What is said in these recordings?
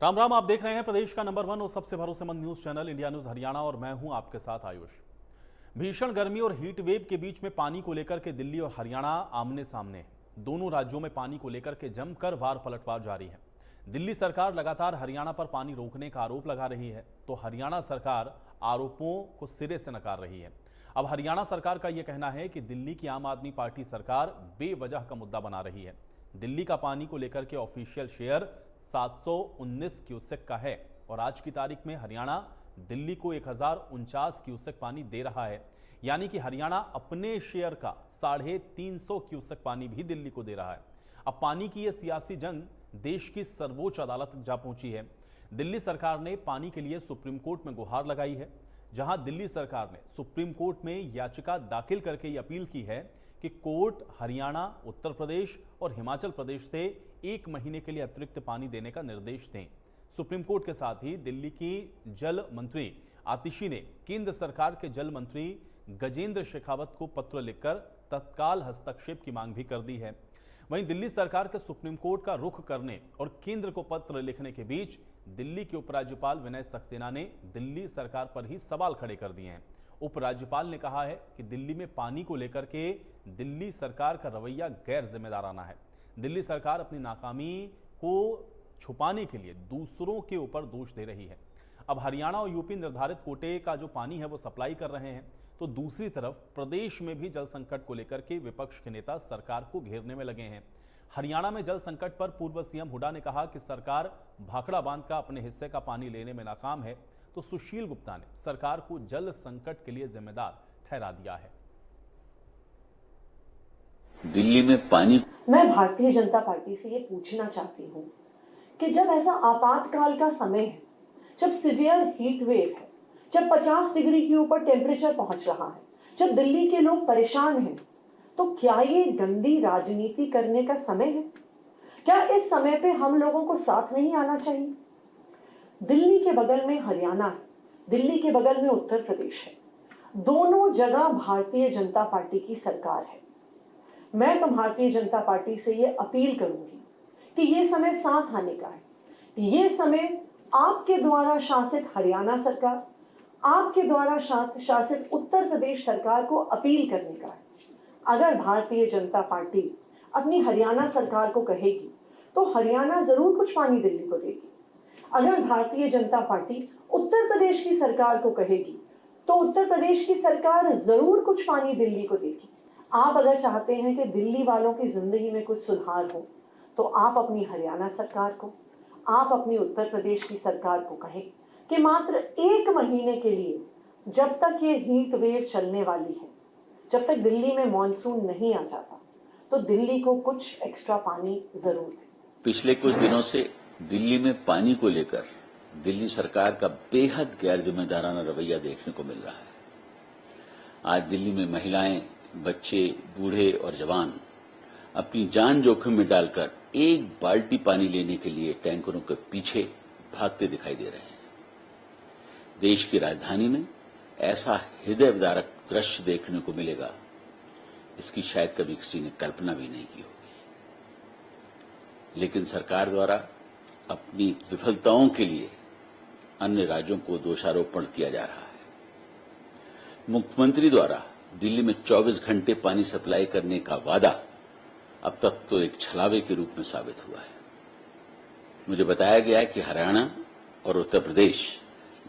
राम राम। आप देख रहे हैं प्रदेश का नंबर 1 और सबसे भरोसेमंद news channel India news Haryana और मैं हूं आपके साथ आयुष। भीषण गर्मी और हीट वेव के बीच में पानी को लेकर के दिल्ली और हरियाणा आमने सामने हैं। दोनों राज्यों में पानी को लेकर के जमकर वार पलटवार जारी है। दिल्ली सरकार लगातार हरियाणा पर पानी रोकने का आरोप लगा रही है तो हरियाणा सरकार आरोपों को सिरे से नकार रही है। अब हरियाणा सरकार का यह कहना है कि दिल्ली की आम आदमी पार्टी सरकार बेवजह का मुद्दा बना रही है। दिल्ली का पानी को लेकर के ऑफिशियल शेयर 719 क्यूसेक का है और आज की तारीख में हरियाणा दिल्ली को 1049 क्यूसेक पानी दे रहा है, यानी कि हरियाणा अपने शेयर का 350 क्यूसेक पानी भी दिल्ली को दे रहा है। अब पानी की यह सियासी जंग देश की सर्वोच्च अदालत तक जा पहुंची है। दिल्ली सरकार ने पानी के लिए सुप्रीम कोर्ट में गुहार लगाई है, जहां दिल्ली सरकार ने सुप्रीम कोर्ट में याचिका दाखिल करके ये अपील की है कि कोर्ट हरियाणा, उत्तर प्रदेश और हिमाचल प्रदेश से 1 महीने के लिए अतिरिक्त पानी देने का निर्देश दें। सुप्रीम कोर्ट के साथ ही दिल्ली की जल मंत्री आतिशी ने केंद्र सरकार के जल मंत्री गजेंद्र शेखावत को पत्र लिखकर तत्काल हस्तक्षेप की मांग भी कर दी है। वहीं दिल्ली सरकार के सुप्रीम कोर्ट का रुख करने और केंद्र को पत्र लिखने के बीच दिल्ली के उपराज्यपाल विनय सक्सेना ने दिल्ली सरकार पर ही सवाल खड़े कर दिए हैं। उपराज्यपाल ने कहा है कि दिल्ली में पानी को लेकर के दिल्ली सरकार का रवैया गैर जिम्मेदाराना है। दिल्ली सरकार अपनी नाकामी को छुपाने के लिए दूसरों के ऊपर दोष दे रही है। अब हरियाणा और यूपी निर्धारित कोटे का जो पानी है वो सप्लाई कर रहे हैं, तो दूसरी तरफ प्रदेश में भी जल संकट को लेकर के विपक्ष के नेता सरकार को घेरने में लगे हैं। हरियाणा में जल संकट पर पूर्व सीएम हुड्डा ने कहा कि सरकार भाखड़ा बांध का अपने हिस्से का पानी लेने में नाकाम है, तो सुशील गुप्ता ने सरकार को जल संकट के लिए जिम्मेदार ठहरा दिया है। दिल्ली में पानी, मैं भारतीय जनता पार्टी से ये पूछना चाहती हूँ कि जब ऐसा आपातकाल का समय है, जब सीवियर हीट वेव है, जब 50 डिग्री के ऊपर टेम्परेचर पहुंच रहा है, जब दिल्ली के लोग परेशान हैं, तो क्या ये गंदी राजनीति करने का समय है? क्या इस समय पे हम लोगों को साथ नहीं आना चाहिए? दिल्ली के बगल में हरियाणा है, दिल्ली के बगल में उत्तर प्रदेश है, दोनों जगह भारतीय जनता पार्टी की सरकार है। मैं तो भारतीय जनता पार्टी से ये अपील करूंगी कि ये समय साथ आने का है। ये समय आपके द्वारा शासित हरियाणा सरकार, आपके द्वारा शासित उत्तर प्रदेश सरकार को अपील करने का है। अगर भारतीय जनता पार्टी अपनी हरियाणा सरकार को कहेगी तो हरियाणा जरूर कुछ पानी दिल्ली को देगी। अगर भारतीय जनता पार्टी उत्तर प्रदेश की सरकार को कहेगी तो उत्तर प्रदेश की सरकार जरूर कुछ पानी दिल्ली को देगी। आप अगर चाहते हैं कि दिल्ली वालों की जिंदगी में कुछ सुधार हो तो आप अपनी हरियाणा सरकार को, आप अपनी उत्तर प्रदेश की सरकार को कहें कि मात्र 1 महीने के लिए, जब तक ये हीट वेव चलने वाली है, जब तक दिल्ली में मॉनसून नहीं आ जाता, तो दिल्ली को कुछ एक्स्ट्रा पानी जरूर दें। पिछले कुछ दिनों से दिल्ली में पानी को लेकर दिल्ली सरकार का बेहद गैर जिम्मेदाराना रवैया देखने को मिल रहा है। आज दिल्ली में महिलाएं, बच्चे, बूढ़े और जवान अपनी जान जोखिम में डालकर 1 बाल्टी पानी लेने के लिए टैंकरों के पीछे भागते दिखाई दे रहे हैं। देश की राजधानी में ऐसा हृदय विदारक दृश्य देखने को मिलेगा, इसकी शायद कभी किसी ने कल्पना भी नहीं की होगी। लेकिन सरकार द्वारा अपनी विफलताओं के लिए अन्य राज्यों को दोषारोपण किया जा रहा है। मुख्यमंत्री द्वारा दिल्ली में 24 घंटे पानी सप्लाई करने का वादा अब तक तो एक छलावे के रूप में साबित हुआ है। मुझे बताया गया है कि हरियाणा और उत्तर प्रदेश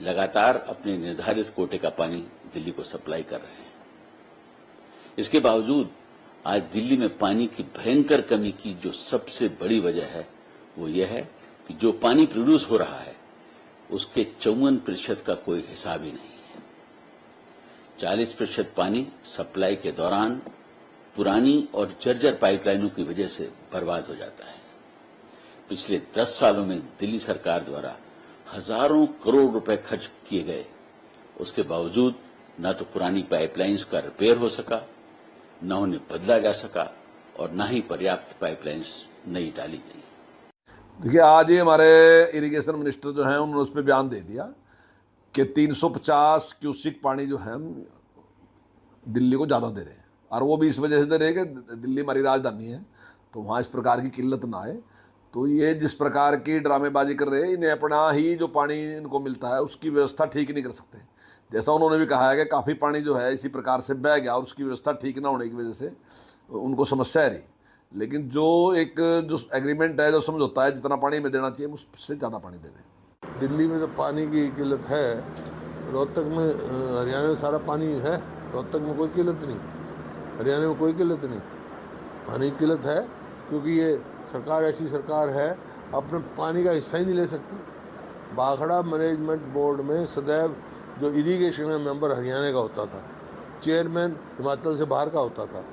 लगातार अपने निर्धारित कोटे का पानी दिल्ली को सप्लाई कर रहे हैं। इसके बावजूद आज दिल्ली में पानी की भयंकर कमी की जो सबसे बड़ी वजह है वो यह है कि जो पानी प्रोड्यूस हो रहा है उसके 54% का कोई हिसाब ही नहीं है। 40% पानी सप्लाई के दौरान पुरानी और जर्जर पाइपलाइनों की वजह से बर्बाद हो जाता है। पिछले 10 सालों में दिल्ली सरकार द्वारा हजारों करोड़ रुपए खर्च किए गए, उसके बावजूद न तो पुरानी पाइपलाइंस का रिपेयर हो सका, न उन्हें बदला जा सका और न ही पर्याप्त पाइपलाइंस नई डाली गई। देखिए, आज ही हमारे इरिगेशन मिनिस्टर जो हैं उन्होंने उस पर बयान दे दिया कि 350 क्यूसिक पानी जो है दिल्ली को ज़्यादा दे रहे हैं, और वो भी इस वजह से दे रहे हैं कि दिल्ली हमारी राजधानी है तो वहाँ इस प्रकार की किल्लत ना आए। तो ये जिस प्रकार की ड्रामेबाजी कर रहे हैं, इन्हें अपना ही जो पानी इनको मिलता है उसकी व्यवस्था ठीक नहीं कर सकते। जैसा उन्होंने भी कहा है कि काफ़ी पानी जो है इसी प्रकार से बह गया और उसकी व्यवस्था ठीक ना होने की वजह से उनको समस्या रही। लेकिन जो एग्रीमेंट है, जो समझौता है, जितना पानी में देना चाहिए उससे ज़्यादा पानी दे दें। दिल्ली में तो पानी की किल्लत है, रोहतक में, हरियाणा में सारा पानी है, रोहतक में कोई किल्लत नहीं, हरियाणा में कोई किल्लत नहीं। पानी की किल्लत है क्योंकि ये सरकार ऐसी सरकार है, अपने पानी का हिस्सा ही नहीं ले सकती। भाखड़ा मैनेजमेंट बोर्ड में सदैव जो इरिगेशन का मेंबर हरियाणा का होता था, चेयरमैन हिमाचल से बाहर का होता था,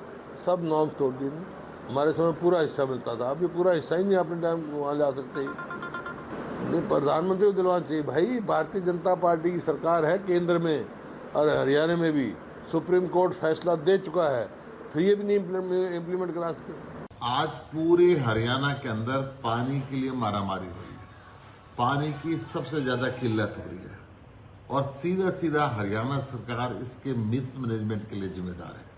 सब नॉर्म्स तोड़ दिए। हमारे समय पूरा हिस्सा मिलता था, अब ये पूरा हिस्सा ही नहीं अपने टाइम वहाँ ले आ सकते। नहीं, प्रधानमंत्री को दिलवाना चाहिए भाई, भारतीय जनता पार्टी की सरकार है केंद्र में और हरियाणा में भी, सुप्रीम कोर्ट फैसला दे चुका है, फिर ये भी नहीं इम्प्लीमेंट करा सके। आज पूरे हरियाणा के अंदर पानी के लिए मारामारी हो रही है, पानी की सबसे ज्यादा किल्लत हो रही है और सीधा सीधा हरियाणा सरकार इसके मिसमैनेजमेंट के लिए जिम्मेदार है।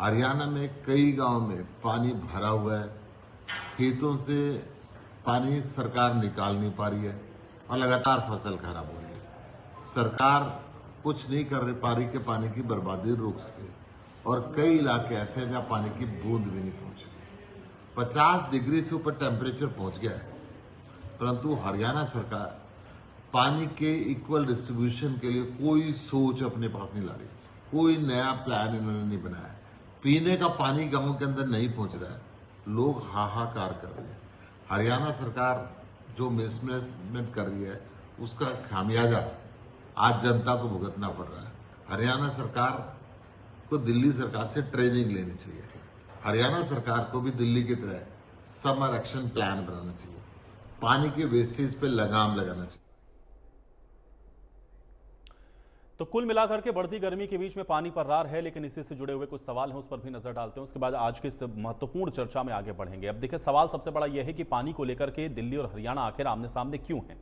हरियाणा में कई गांव में पानी भरा हुआ है, खेतों से पानी सरकार निकाल नहीं पा रही है और लगातार फसल खराब हो रही है। सरकार कुछ नहीं कर पा रही कि पानी की बर्बादी रोक सके और कई इलाके ऐसे हैं जहां पानी की बूंद भी नहीं पहुंच रही। 50 डिग्री से ऊपर टेम्परेचर पहुंच गया है, परंतु हरियाणा सरकार पानी के इक्वल डिस्ट्रीब्यूशन के लिए कोई सोच अपने पास नहीं ला रही, कोई नया प्लान इन्होंने नहीं बनाया। पीने का पानी गांव के अंदर नहीं पहुंच रहा है, लोग हाहाकार कर रहे हैं। हरियाणा सरकार जो मिसमैनेजमेंट कर रही है उसका खामियाजा आज जनता को भुगतना पड़ रहा है। हरियाणा सरकार को दिल्ली सरकार से ट्रेनिंग लेनी चाहिए। हरियाणा सरकार को भी दिल्ली की तरह समर एक्शन प्लान बनाना चाहिए, पानी के वेस्टेज पे लगाम लगाना चाहिए। तो कुल मिलाकर के बढ़ती गर्मी के बीच में पानी पर्रार है, लेकिन इसी से जुड़े हुए कुछ सवाल हैं, उस पर भी नजर डालते हैं। उसके बाद आज की इस महत्वपूर्ण चर्चा में आगे बढ़ेंगे। अब देखिए, सवाल सबसे बड़ा यह है कि पानी को लेकर के दिल्ली और हरियाणा आखिर आमने सामने क्यों हैं,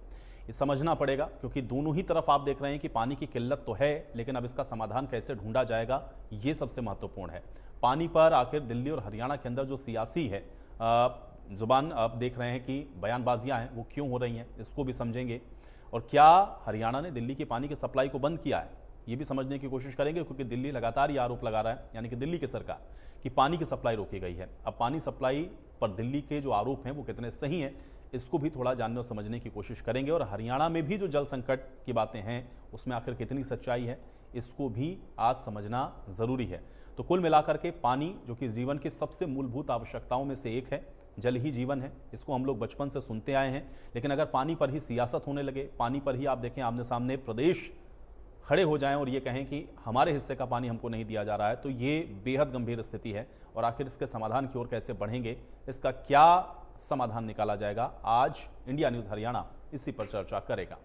ये समझना पड़ेगा, क्योंकि दोनों ही तरफ आप देख रहे हैं कि पानी की किल्लत तो है, लेकिन अब इसका समाधान कैसे ढूंढा जाएगा, ये सबसे महत्वपूर्ण है। पानी पर आखिर दिल्ली और हरियाणा के अंदर जो सियासी है जुबान आप देख रहे हैं कि बयानबाजियां हैं, वो क्यों हो रही हैं, इसको भी समझेंगे। और क्या हरियाणा ने दिल्ली की पानी की सप्लाई को बंद किया है, ये भी समझने की कोशिश करेंगे, क्योंकि दिल्ली लगातार ये आरोप लगा रहा है, यानी कि दिल्ली की सरकार, कि पानी की सप्लाई रोकी गई है। अब पानी सप्लाई पर दिल्ली के जो आरोप हैं वो कितने सही हैं, इसको भी थोड़ा जानने और समझने की कोशिश करेंगे। और हरियाणा में भी जो जल संकट की बातें हैं उसमें आखिर कितनी सच्चाई है, इसको भी आज समझना ज़रूरी है। तो कुल मिलाकर के पानी, जो कि जीवन की सबसे मूलभूत आवश्यकताओं में से एक है, जल ही जीवन है, इसको हम लोग बचपन से सुनते आए हैं। लेकिन अगर पानी पर ही सियासत होने लगे, पानी पर ही आप देखें आमने सामने प्रदेश खड़े हो जाएं और ये कहें कि हमारे हिस्से का पानी हमको नहीं दिया जा रहा है, तो ये बेहद गंभीर स्थिति है। और आखिर इसके समाधान की ओर कैसे बढ़ेंगे, इसका क्या समाधान निकाला जाएगा, आज इंडिया न्यूज़ हरियाणा इसी पर चर्चा करेगा।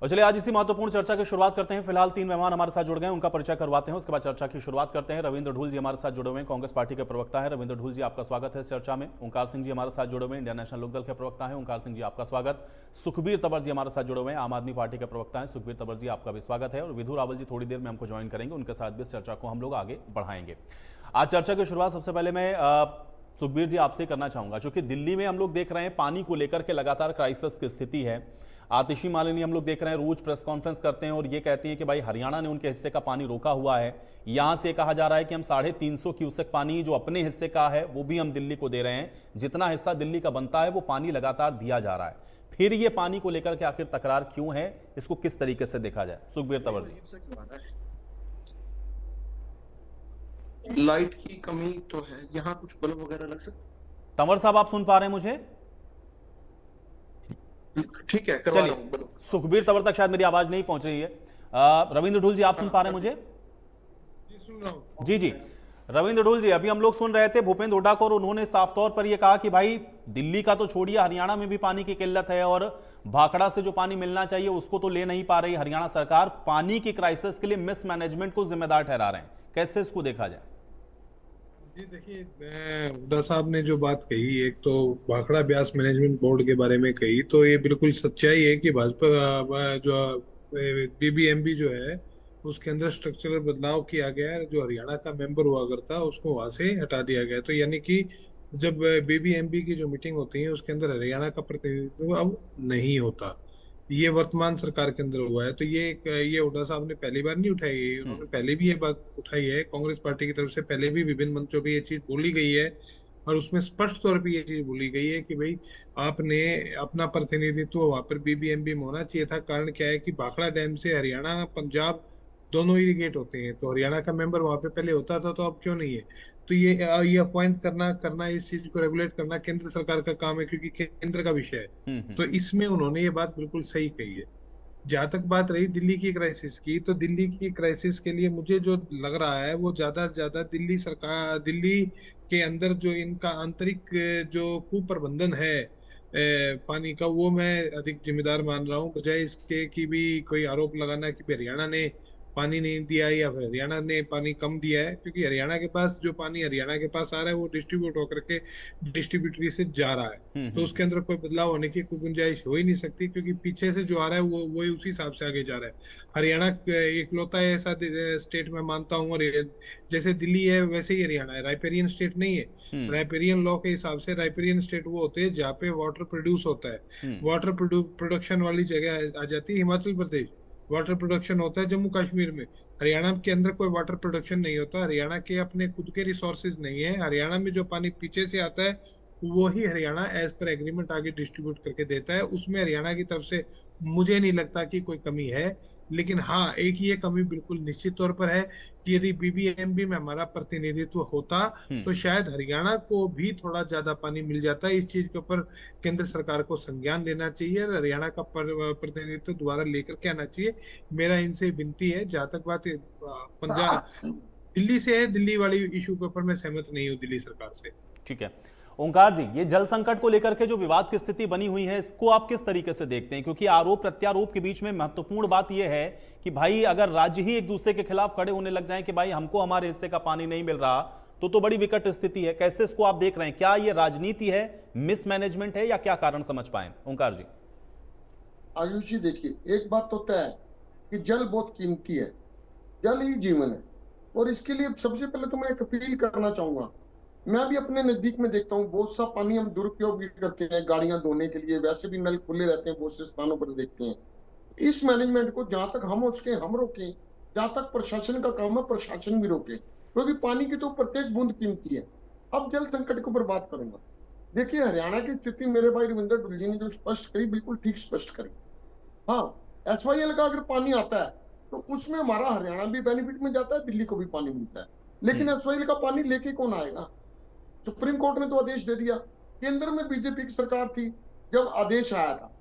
और चलिए आज इसी महत्वपूर्ण चर्चा की शुरुआत करते हैं। फिलहाल 3 मेहमान हमारे साथ जुड़ गए हैं, उनका परिचय करवाते हैं, उसके बाद चर्चा की शुरुआत करते हैं। रविंद्र ढूल जी हमारे साथ जुड़े हुए हैं, कांग्रेस पार्टी के प्रवक्ता हैं। रविंद्र ढूल जी, आपका स्वागत है इस चर्चा में। ओंकार सिंह जी हमारे साथ जुड़े हुए हैं, इंडियन नेशनल लोकदल के प्रवक्ता हैं। ओंकार सिंह जी, आपका स्वागत। सुखबीर तंवर जी हमारे साथ जुड़े हुए हैं, आम आदमी पार्टी के प्रवक्ता हैं। सुखबीर तंवर जी, आपका भी स्वागत है। और विधु रावल जी थोड़ी देर में हमको ज्वाइन करेंगे, उनके साथ भी इस चर्चा को हम लोग आगे बढ़ाएंगे। आज चर्चा की शुरुआत सबसे पहले मैं सुखबीर जी आपसे करना चाहूंगा, क्योंकि दिल्ली में हम लोग देख रहे हैं पानी को लेकर के लगातार क्राइसिस की स्थिति है। आतिशी मालिनी हम लोग देख रहे हैं रोज प्रेस कॉन्फ्रेंस करते हैं और ये कहती हैं कि भाई हरियाणा ने उनके हिस्से का पानी रोका हुआ है। यहां से कहा जा रहा है कि हम 350 क्यूसेक पानी जो अपने हिस्से का है वो भी हम दिल्ली को दे रहे हैं, जितना हिस्सा दिल्ली का बनता है वो पानी लगातार दिया जा रहा है। फिर ये पानी को लेकर के आखिर तकरार क्यों है, इसको किस तरीके से देखा जाए? सुखबीर तंवर जी। लाइट की कमी तो है, यहाँ कुछ बल्ब वगैरह लग सकते? तंवर साहब, आप सुन पा रहे हैं मुझे? ठीक है, करवा रहा हूं। सुखबीर तंवर तक शायद मेरी आवाज नहीं पहुंच रही है। रविंद्र ढूल जी, आप सुन पा रहे हैं मुझे? सुन रहा हूं। जी जी, रविंद्र ढूल जी, अभी हम लोग सुन रहे थे भूपेंद्र हुड्डा को, और उन्होंने साफ तौर पर यह कहा कि भाई दिल्ली का तो छोड़िए, हरियाणा में भी पानी की किल्लत है और भाखड़ा से जो पानी मिलना चाहिए उसको तो ले नहीं पा रही हरियाणा सरकार। पानी की क्राइसिस के लिए मिसमैनेजमेंट को जिम्मेदार ठहरा रहे हैं, कैसे इसको देखा जाए? जी देखिए, हुड्डा साहब ने जो बात कही, एक तो भाखड़ा ब्यास मैनेजमेंट बोर्ड के बारे में कही, तो ये बिल्कुल सच्चाई है कि भाजपा जो बीबीएमबी जो है उसके अंदर स्ट्रक्चरल बदलाव किया गया है। जो हरियाणा का मेंबर हुआ करता उसको वहां से हटा दिया गया। तो यानी कि जब बीबीएमबी की जो मीटिंग होती है उसके अंदर हरियाणा का प्रतिनिधित्व अब नहीं होता। ये वर्तमान सरकार के अंदर हुआ है। तो ये हुड्डा साहब ने पहली बार नहीं उठाई है, उन्होंने पहले भी ये बात उठाई है। कांग्रेस पार्टी की तरफ से पहले भी विभिन्न मंचों पे ये चीज बोली गई है और उसमें स्पष्ट तौर पे ये चीज बोली गई है कि भाई आपने अपना प्रतिनिधित्व वहां पर बीबीएमबी में होना चाहिए था। कारण क्या है कि भाखड़ा डैम से हरियाणा पंजाब दोनों इरिगेट होते हैं, तो हरियाणा का मेंबर वहां पे पहले होता था, तो अब क्यों नहीं है? तो ये अपॉइंट करना करना इस चीज को रेगुलेट करना केंद्र सरकार का काम है, क्योंकि केंद्र का विषय है। तो इसमें उन्होंने ये बात बिल्कुल सही कही है। जहां तक बात रही दिल्ली की क्राइसिस की, तो दिल्ली की क्राइसिस के लिए मुझे जो लग रहा है वो ज्यादा से ज्यादा दिल्ली के अंदर जो इनका आंतरिक जो कुप्रबंधन है पानी का, वो मैं अधिक जिम्मेदार मान रहा हूँ, बजाय इसके कि भी कोई आरोप लगाना कि हरियाणा ने पानी नहीं दिया या फिर हरियाणा ने पानी कम दिया है। क्योंकि हरियाणा के पास जो पानी हरियाणा के पास आ रहा है वो डिस्ट्रीब्यूट होकर के डिस्ट्रीब्यूटरी से जा रहा है, तो उसके अंदर कोई बदलाव होने की कोई गुंजाइश हो ही नहीं सकती, क्योंकि पीछे से जो आ रहा है वो ही उसी हिसाब से आगे जा रहा है। हरियाणा इकलौता ऐसा स्टेट में मानता हूँ, और जैसे दिल्ली है वैसे ही हरियाणा है, राइपेरियन स्टेट नहीं है। राइपेरियन लॉ के हिसाब से राइपेरियन स्टेट वो होते हैं जहाँ पे वाटर प्रोड्यूस होता है। वाटर प्रोडक्शन वाली जगह आ जाती है हिमाचल प्रदेश, वाटर प्रोडक्शन होता है जम्मू कश्मीर में। हरियाणा के अंदर कोई वाटर प्रोडक्शन नहीं होता। हरियाणा के अपने खुद के रिसोर्सेज नहीं है। हरियाणा में जो पानी पीछे से आता है वो ही हरियाणा एज पर एग्रीमेंट आगे डिस्ट्रीब्यूट करके देता है। उसमें हरियाणा की तरफ से मुझे नहीं लगता कि कोई कमी है। लेकिन हाँ, एक ये कमी बिल्कुल निश्चित तौर पर है कि यदि बीबीएमबी में हमारा प्रतिनिधित्व होता तो शायद हरियाणा को भी थोड़ा ज्यादा पानी मिल जाता। इस चीज के ऊपर केंद्र सरकार को संज्ञान लेना चाहिए और हरियाणा का प्रतिनिधित्व दोबारा लेकर के आना चाहिए। मेरा इनसे विनती है। जहां तक बात पंजाब दिल्ली से है, दिल्ली वाली इशू के ऊपर मैं सहमत नहीं हूँ दिल्ली सरकार से। ठीक है ओंकार जी, ये जल संकट को लेकर के जो विवाद की स्थिति बनी हुई है इसको आप किस तरीके से देखते हैं? क्योंकि आरोप प्रत्यारोप के बीच में महत्वपूर्ण बात यह है कि भाई अगर राज्य ही एक दूसरे के खिलाफ खड़े होने लग जाएं कि भाई हमको हमारे हिस्से का पानी नहीं मिल रहा, तो बड़ी विकट स्थिति है। कैसे इसको आप देख रहे हैं? क्या ये राजनीति है, मिसमैनेजमेंट है, या क्या कारण समझ पाए ओंकार जी? आयुष जी, देखिए, एक बात तो तय है कि जल बहुत कीमती है, जल ही जीवन है। और इसके लिए सबसे पहले तो मैं एक अपील करना चाहूंगा। मैं भी अपने नजदीक में देखता हूँ बहुत सा पानी हम दुरुपयोग भी करते हैं गाड़ियां धोने के लिए, वैसे भी नल खुले रहते हैं, बहुत से स्थानों पर देखते हैं। इस मैनेजमेंट को जहां तक हम हो सके हम रोकें, जहां तक प्रशासन का काम है प्रशासन भी रोके, क्योंकि पानी की तो प्रत्येक बूंद कीमती है। अब जल संकट के ऊपर बात करूंगा। देखिए, हरियाणा की स्थिति मेरे भाई रविंदर डुल जी ने जो स्पष्ट करी, बिल्कुल ठीक स्पष्ट करी। हाँ, SYL का अगर पानी आता है तो उसमें हमारा हरियाणा भी बेनिफिट में जाता है, दिल्ली को भी पानी मिलता है। लेकिन SYL का पानी लेके कौन आएगा? सुप्रीम कोर्ट ने तो आदेश दे दिया। केंद्र में बीजेपी की सरकार थी जब आदेश आया था,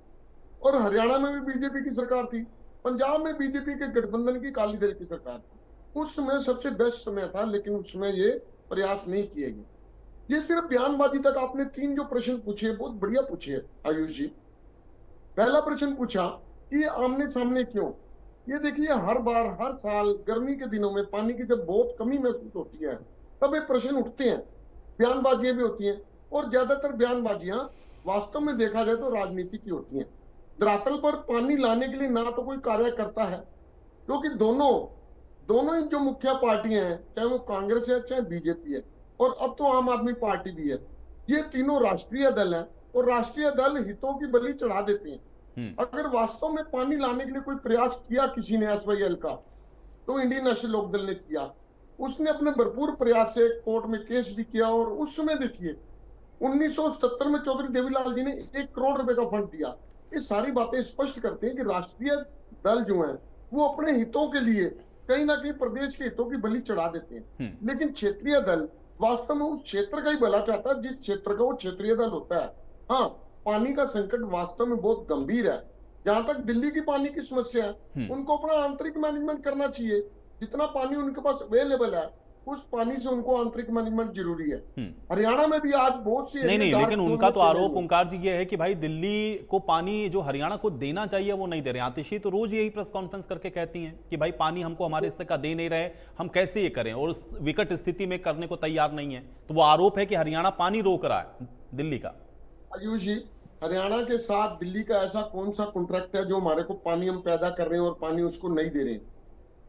और हरियाणा में भी बीजेपी की सरकार थी, पंजाब में बीजेपी के गठबंधन की काली दल की सरकार थी। उस समय सबसे बेस्ट समय था, लेकिन उसमें ये प्रयास नहीं किए गए। ये सिर्फ बयानबाजी तक। आपने 3 जो प्रश्न पूछे बहुत बढ़िया पूछे आयुष जी। पहला प्रश्न पूछा कि आमने सामने क्यों। ये देखिए, हर बार हर साल गर्मी के दिनों में पानी की जब बहुत कमी महसूस होती है तब ये प्रश्न उठते हैं, बयानबाजियां भी होती हैं, और ज्यादातर बयानबाजियां वास्तव में देखा जाए तो राजनीति की होती हैं। धरातल पर पानी लाने के लिए ना तो कोई कार्य करता है, क्योंकि दोनों ही जो मुख्य पार्टियां हैं, चाहे वो कांग्रेस है चाहे बीजेपी है, और अब तो आम आदमी पार्टी भी है, ये तीनों राष्ट्रीय दल हैं, और राष्ट्रीय दल हितों की बलि चढ़ा देते हैं। अगर वास्तव में पानी लाने के लिए कोई प्रयास किया किसी ने SYL का, तो इंडियन नेशनल लोकदल ने किया। उसने अपने भरपूर प्रयास से कोर्ट में केस भी किया, और उस समय देखिए 1977 में चौधरी देवीलाल जी ने 1 करोड़ रुपए का फंड दिया। ये सारी बातें स्पष्ट करते हैं कि राष्ट्रीय दल जो है वो अपने हितों के लिए कहीं ना कहीं प्रदेश के हितों की बलि चढ़ा देते हैं। लेकिन क्षेत्रीय दल वास्तव में उस क्षेत्र का ही भला चाहता है जिस क्षेत्र का वो क्षेत्रीय दल होता है। हाँ, पानी का संकट वास्तव में बहुत गंभीर है। जहां तक दिल्ली की पानी की समस्या है, उनको अपना आंतरिक मैनेजमेंट करना चाहिए। जितना पानी उनके पास अवेलेबल है उस पानी से उनको आंतरिक मैनेजमेंट जरूरी है। हरियाणा में भी आज बहुत सी नहीं, dark लेकिन zone उनका में तो चले आरोप हुए। ओंकार जी ये है कि भाई दिल्ली को पानी जो हरियाणा को देना चाहिए वो नहीं दे रहे। आतिशी तो रोज यही प्रेस कॉन्फ्रेंस करके कहती हैं कि भाई पानी हमको हमारे हिस्से का दे नहीं रहे, हम कैसे ये करें, और उस विकट स्थिति में करने को तैयार नहीं है। तो वो आरोप है कि हरियाणा पानी रोक रहा है दिल्ली का। आयुष जी, हरियाणा के साथ दिल्ली का ऐसा कौन सा कॉन्ट्रैक्ट है जो हमारे को पानी हम पैदा कर रहे हैं और पानी उसको नहीं दे रहे हैं?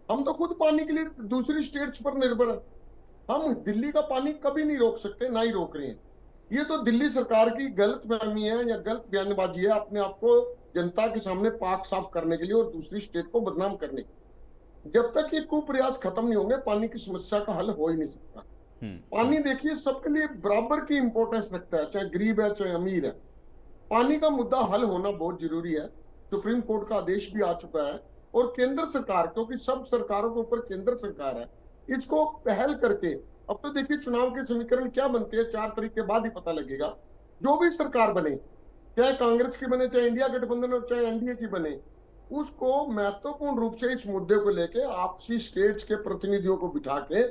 हम तो खुद पानी के लिए दूसरी स्टेट्स पर निर्भर है। हम दिल्ली का पानी कभी नहीं रोक सकते, ना ही रोक रहे हैं। ये तो दिल्ली सरकार की गलत फहमी है या गलत बयानबाजी है, अपने आप को जनता के सामने पाक साफ करने के लिए और दूसरी स्टेट को बदनाम करने के लिए। जब तक ये कुप्रयास खत्म नहीं होंगे, पानी की समस्या का हल हो ही नहीं सकता। पानी देखिए सबके लिए बराबर की इंपॉर्टेंस रखता है, चाहे गरीब है चाहे अमीर है। पानी का मुद्दा हल होना बहुत जरूरी है। सुप्रीम कोर्ट का आदेश भी आ चुका है और केंद्र सरकार, क्योंकि सब सरकारों के ऊपर केंद्र सरकार है, इसको पहल करके, अब तो देखिए चुनाव के समीकरण क्या बनते हैं 4 तारीख के बाद ही पता लगेगा। जो भी सरकार बने, चाहे कांग्रेस की बने, चाहे इंडिया गठबंधन और चाहे एनडीए की बने, उसको महत्वपूर्ण रूप से इस मुद्दे को लेके आपसी स्टेट्स के प्रतिनिधियों को बिठा के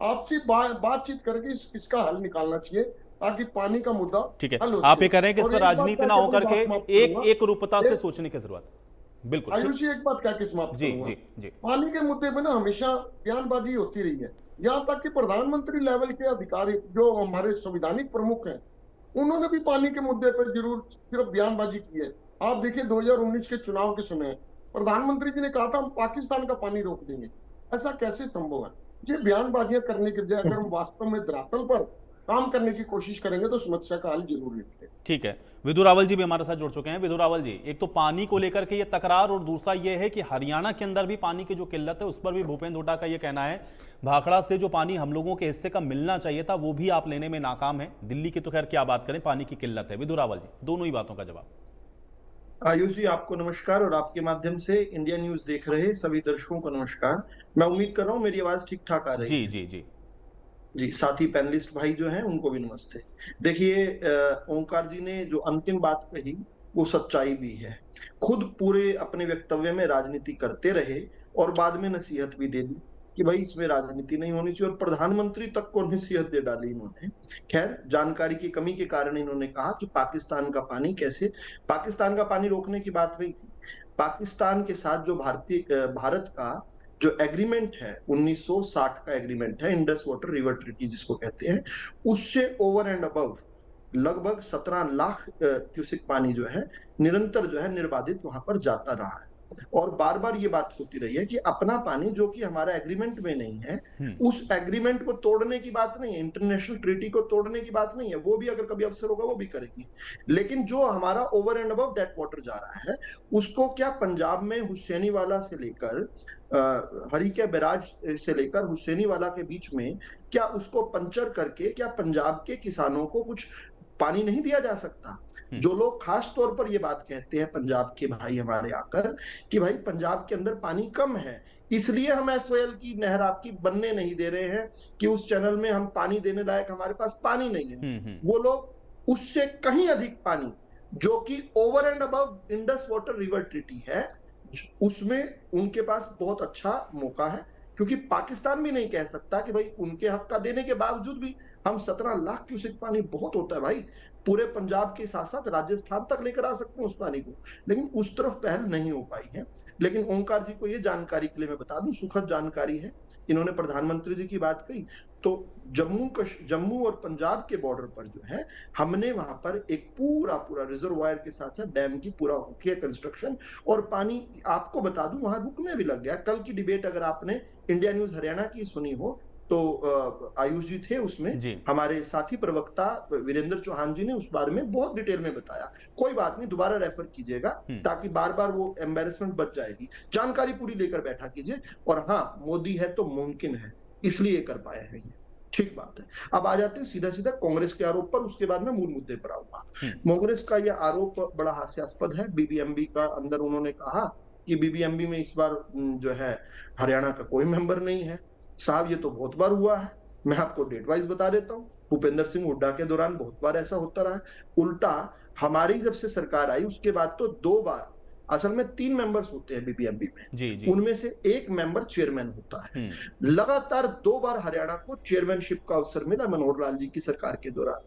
आपसी बातचीत करके इसका हल निकालना चाहिए, ताकि पानी का मुद्दा ठीक है, हल हो आप ये सके। कह रहे हैं कि इस और पर एक बात राजनीति ना कहकर होकर मैं के बात समाप्त एक करूंगा। एक रूपता से सोचने की जरूरत है। बिल्कुल आयुष जी, एक बात कह के समाप्त जी करूंगा। जी जी पानी के मुद्दे पे ना हमेशा बयानबाजी होती रही है, यहाँ तक कि प्रधानमंत्री लेवल के अधिकारी जो हमारे संविधानिक प्रमुख हैं, उन्होंने भी पानी के मुद्दे पर जरूर सिर्फ बयानबाजी की है। आप देखिए 2019 के चुनाव के समय प्रधानमंत्री जी ने कहा था हम पाकिस्तान का पानी रोक देंगे। ऐसा कैसे संभव है? ये बयानबाजियां करने के बजाय अगर हम वास्तव में धरातल पर काम करने की कोशिश करेंगे तो समस्या का हल जरूर निकलेगा। ठीक है, विधु रावल जी भी हमारे साथ जुड़ चुके हैं। विधु रावल जी, एक तो पानी को लेकर के ये तकरार और दूसरा ये है कि हरियाणा के अंदर भी पानी की जो किल्लत है उस पर भी भूपेंद्र हुड्डा का ये कहना है भाखड़ा से जो पानी हम लोगों के हिस्से का मिलना चाहिए था वो भी आप लेने में नाकाम है। दिल्ली की तो खैर क्या बात करें, पानी की किल्लत है। विधु रावल जी, दोनों ही बातों का जवाब। आयुष जी, आपको नमस्कार और आपके माध्यम से इंडिया न्यूज देख रहे सभी दर्शकों को नमस्कार। मैं उम्मीद कर रहा हूँ मेरी आवाज ठीक ठाक आ रही है। जी जी जी जी, साथ ही पैनलिस्ट भाई जो हैं उनको भी नमस्ते। देखिए, ओंकार जी ने जो अंतिम बात कही वो सच्चाई भी है। खुद पूरे अपने वक्तव्य में राजनीति करते रहे और बाद में नसीहत भी दे दी कि भाई इसमें राजनीति नहीं होनी चाहिए, और प्रधानमंत्री तक को नसीहत दे डाली इन्होंने। खैर, जानकारी की कमी के कारण इन्होंने कहा कि पाकिस्तान का पानी कैसे, पाकिस्तान का पानी रोकने की बात नहीं थी। पाकिस्तान के साथ जो भारत का जो एग्रीमेंट है 1960 का एग्रीमेंट है, इंडस वाटर रिवर ट्रीटी जिसको कहते हैं, उससे ओवर एंड अबव लगभग 17 लाख क्यूसिक पानी जो है निरंतर जो है निर्बाधित वहां पर जाता रहा है। और बार बार ये बात होती रही है कि अपना पानी जो कि हमारा एग्रीमेंट में नहीं है, उस एग्रीमेंट को तोड़ने की बात नहीं है, इंटरनेशनल ट्रीटी को तोड़ने की बात नहीं है, वो भी अगर कभी अवसर होगा वो भी करेंगे। लेकिन जो हमारा over and above that water जा रहा है उसको क्या पंजाब में हुसैनीवाला से लेकर हरिके बैराज से लेकर हुसैनीवाला के बीच में क्या उसको पंचर करके क्या पंजाब के किसानों को कुछ पानी नहीं दिया जा सकता? जो लोग खास तौर पर ये बात कहते हैं पंजाब के भाई हमारे आकर कि भाई पंजाब के अंदर पानी कम है, इसलिए हम एसवाईएल की नहर आपकी बनने नहीं दे रहे हैं कि उस चैनल में हम पानी देने लायक हमारे पास पानी नहीं है। वो लोग उससे कहीं अधिक पानी जो कि over and above Indus water river treaty है उसमें उनके पास बहुत अच्छा मौका है, क्योंकि पाकिस्तान भी नहीं कह सकता कि भाई उनके हक का देने के बावजूद भी हम 17 लाख क्यूसेक पानी बहुत होता है भाई, पूरे पंजाब के साथ साथ राजस्थान तक लेकर आ सकते हैं उस पानी को, लेकिन उस तरफ पहल नहीं हो पाई है। लेकिन ओंकार जी को ये जानकारी के लिए मैं बता दूं, सुखद जानकारी है, इन्होंने प्रधानमंत्री जी की बात कही तो जम्मू और पंजाब के बॉर्डर पर जो है हमने वहां पर एक पूरा रिजर्वायर के साथ साथ डैम की पूरा हो किया कंस्ट्रक्शन, और पानी आपको बता दूं वहां रुकने भी लग गया। कल की डिबेट अगर आपने इंडिया न्यूज हरियाणा की सुनी हो तो आयुष जी थे उसमें, हमारे साथी प्रवक्ता वीरेंद्र चौहान जी ने उस बारे में बहुत डिटेल में बताया। कोई बात नहीं, दोबारा रेफर कीजिएगा ताकि बार बार वो एम्बेरसमेंट बच जाएगी। जानकारी पूरी लेकर बैठा कीजिए। और हाँ, मोदी है तो मुमकिन है, इसलिए कर पाए हैं ये, ठीक बात है। अब आ जाते हैं सीधा सीधा कांग्रेस के आरोप पर, उसके बाद मैं मूल मुद्दे पर आऊंगा। कांग्रेस का यह आरोप बड़ा हास्यास्पद है। बीबीएमबी का अंदर उन्होंने कहा कि बीबीएमबी में इस बार जो है हरियाणा का कोई मेंबर नहीं है। साहब, ये तो बहुत बार हुआ है, मैं आपको डेट वाइज बता देता हूँ। भूपेंद्र सिंह हुड्डा के दौरान बहुत बार ऐसा होता रहा है। उल्टा हमारी जब से सरकार आई उसके बाद तो 2 बार असल में 3 मेंबर्स होते हैं बीबीएमबी में। जी जी। उनमें से एक मेंबर चेयरमैन होता है। लगातार 2 बार हरियाणा को चेयरमैनशिप का अवसर मिला मनोहर लाल जी की सरकार के दौरान।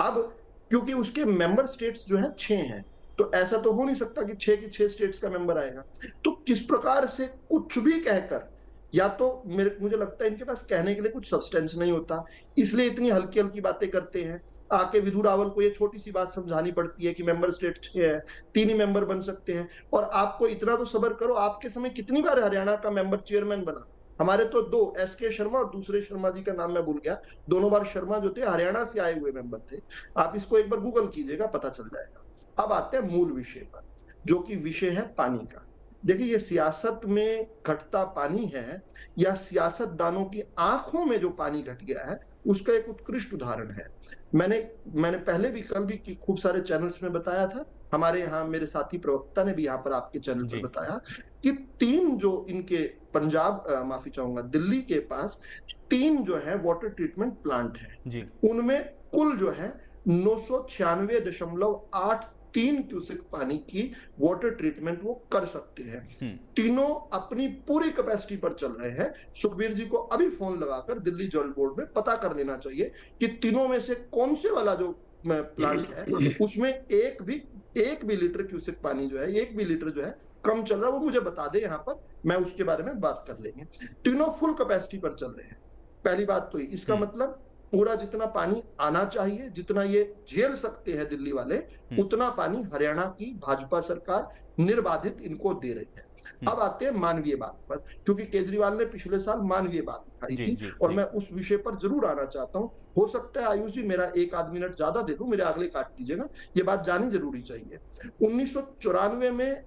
अब क्योंकि उसके मेंबर स्टेट्स जो है 6 हैं, तो ऐसा तो हो नहीं सकता कि 6 की 6 स्टेट्स का मेंबर आएगा। तो किस प्रकार से कुछ भी कहकर, या तो मुझे लगता है इनके पास कहने के लिए कुछ सब्सटेंस नहीं होता, इसलिए इतनी हल्की हल्की बातें करते हैं। आके विधु रावल को ये छोटी सी बात समझानी पड़ती है कि मेंबर स्टेट 6 है, 3 ही मेंबर बन सकते हैं। और आपको इतना तो सब्र करो, आपके समय कितनी बार हरियाणा का मेंबर चेयरमैन बना? हमारे तो 2, एसके शर्मा और दूसरे शर्मा जी का नाम मैं भूल गया, दोनों बार शर्मा जो थे हरियाणा से आए हुए मेंबर थे। आप इसको एक बार गूगल कीजिएगा, पता चल जाएगा। अब आते हैं मूल विषय पर, जो कि विषय है पानी का। देखिए, ये सियासत में घटता पानी है या सियासतदानों की आंखों में जो पानी घट गया है, उसका एक उत्कृष्ट उदाहरण है। मैंने पहले भी, कल भी खूब सारे चैनल्स में बताया था, हमारे यहाँ मेरे साथी प्रवक्ता ने भी यहाँ पर आपके चैनल पर बताया कि 3 जो इनके पंजाब, माफी चाहूंगा, दिल्ली के पास 3 जो है वाटर ट्रीटमेंट प्लांट है। उनमें कुल जो है 996.83 क्यूसेक पानी की वाटर ट्रीटमेंट वो कर सकते हैं। तीनों अपनी पूरी कैपेसिटी पर चल रहे हैं। सुखबीर जी को अभी फोन लगाकर दिल्ली जल बोर्ड में पता कर लेना चाहिए कि तीनों में से कौन से वाला जो प्लांट है उसमें एक भी लीटर क्यूसेक पानी जो है, 1 भी लीटर जो है कम चल रहा है, वो मुझे बता दे यहाँ पर, मैं उसके बारे में बात कर लेंगे। तीनों फुल कैपेसिटी पर चल रहे हैं। पहली बात तो इसका मतलब पूरा जितना पानी आना चाहिए, जितना ये झेल सकते हैं दिल्ली वाले, उतना पानी हरियाणा की भाजपा सरकार निर्बाधित इनको दे रही है। अब आते हैं मानवीय बात पर, क्योंकि केजरीवाल ने पिछले साल मानवीय बात उठाई थी और मैं उस विषय पर जरूर आना चाहता हूं। हो सकता है आयुष जी मेरा 1 आध मिनट ज्यादा दे दूं, मेरे अगले काट दीजिएगा, ये बात जानी जरूरी चाहिए। 1994 में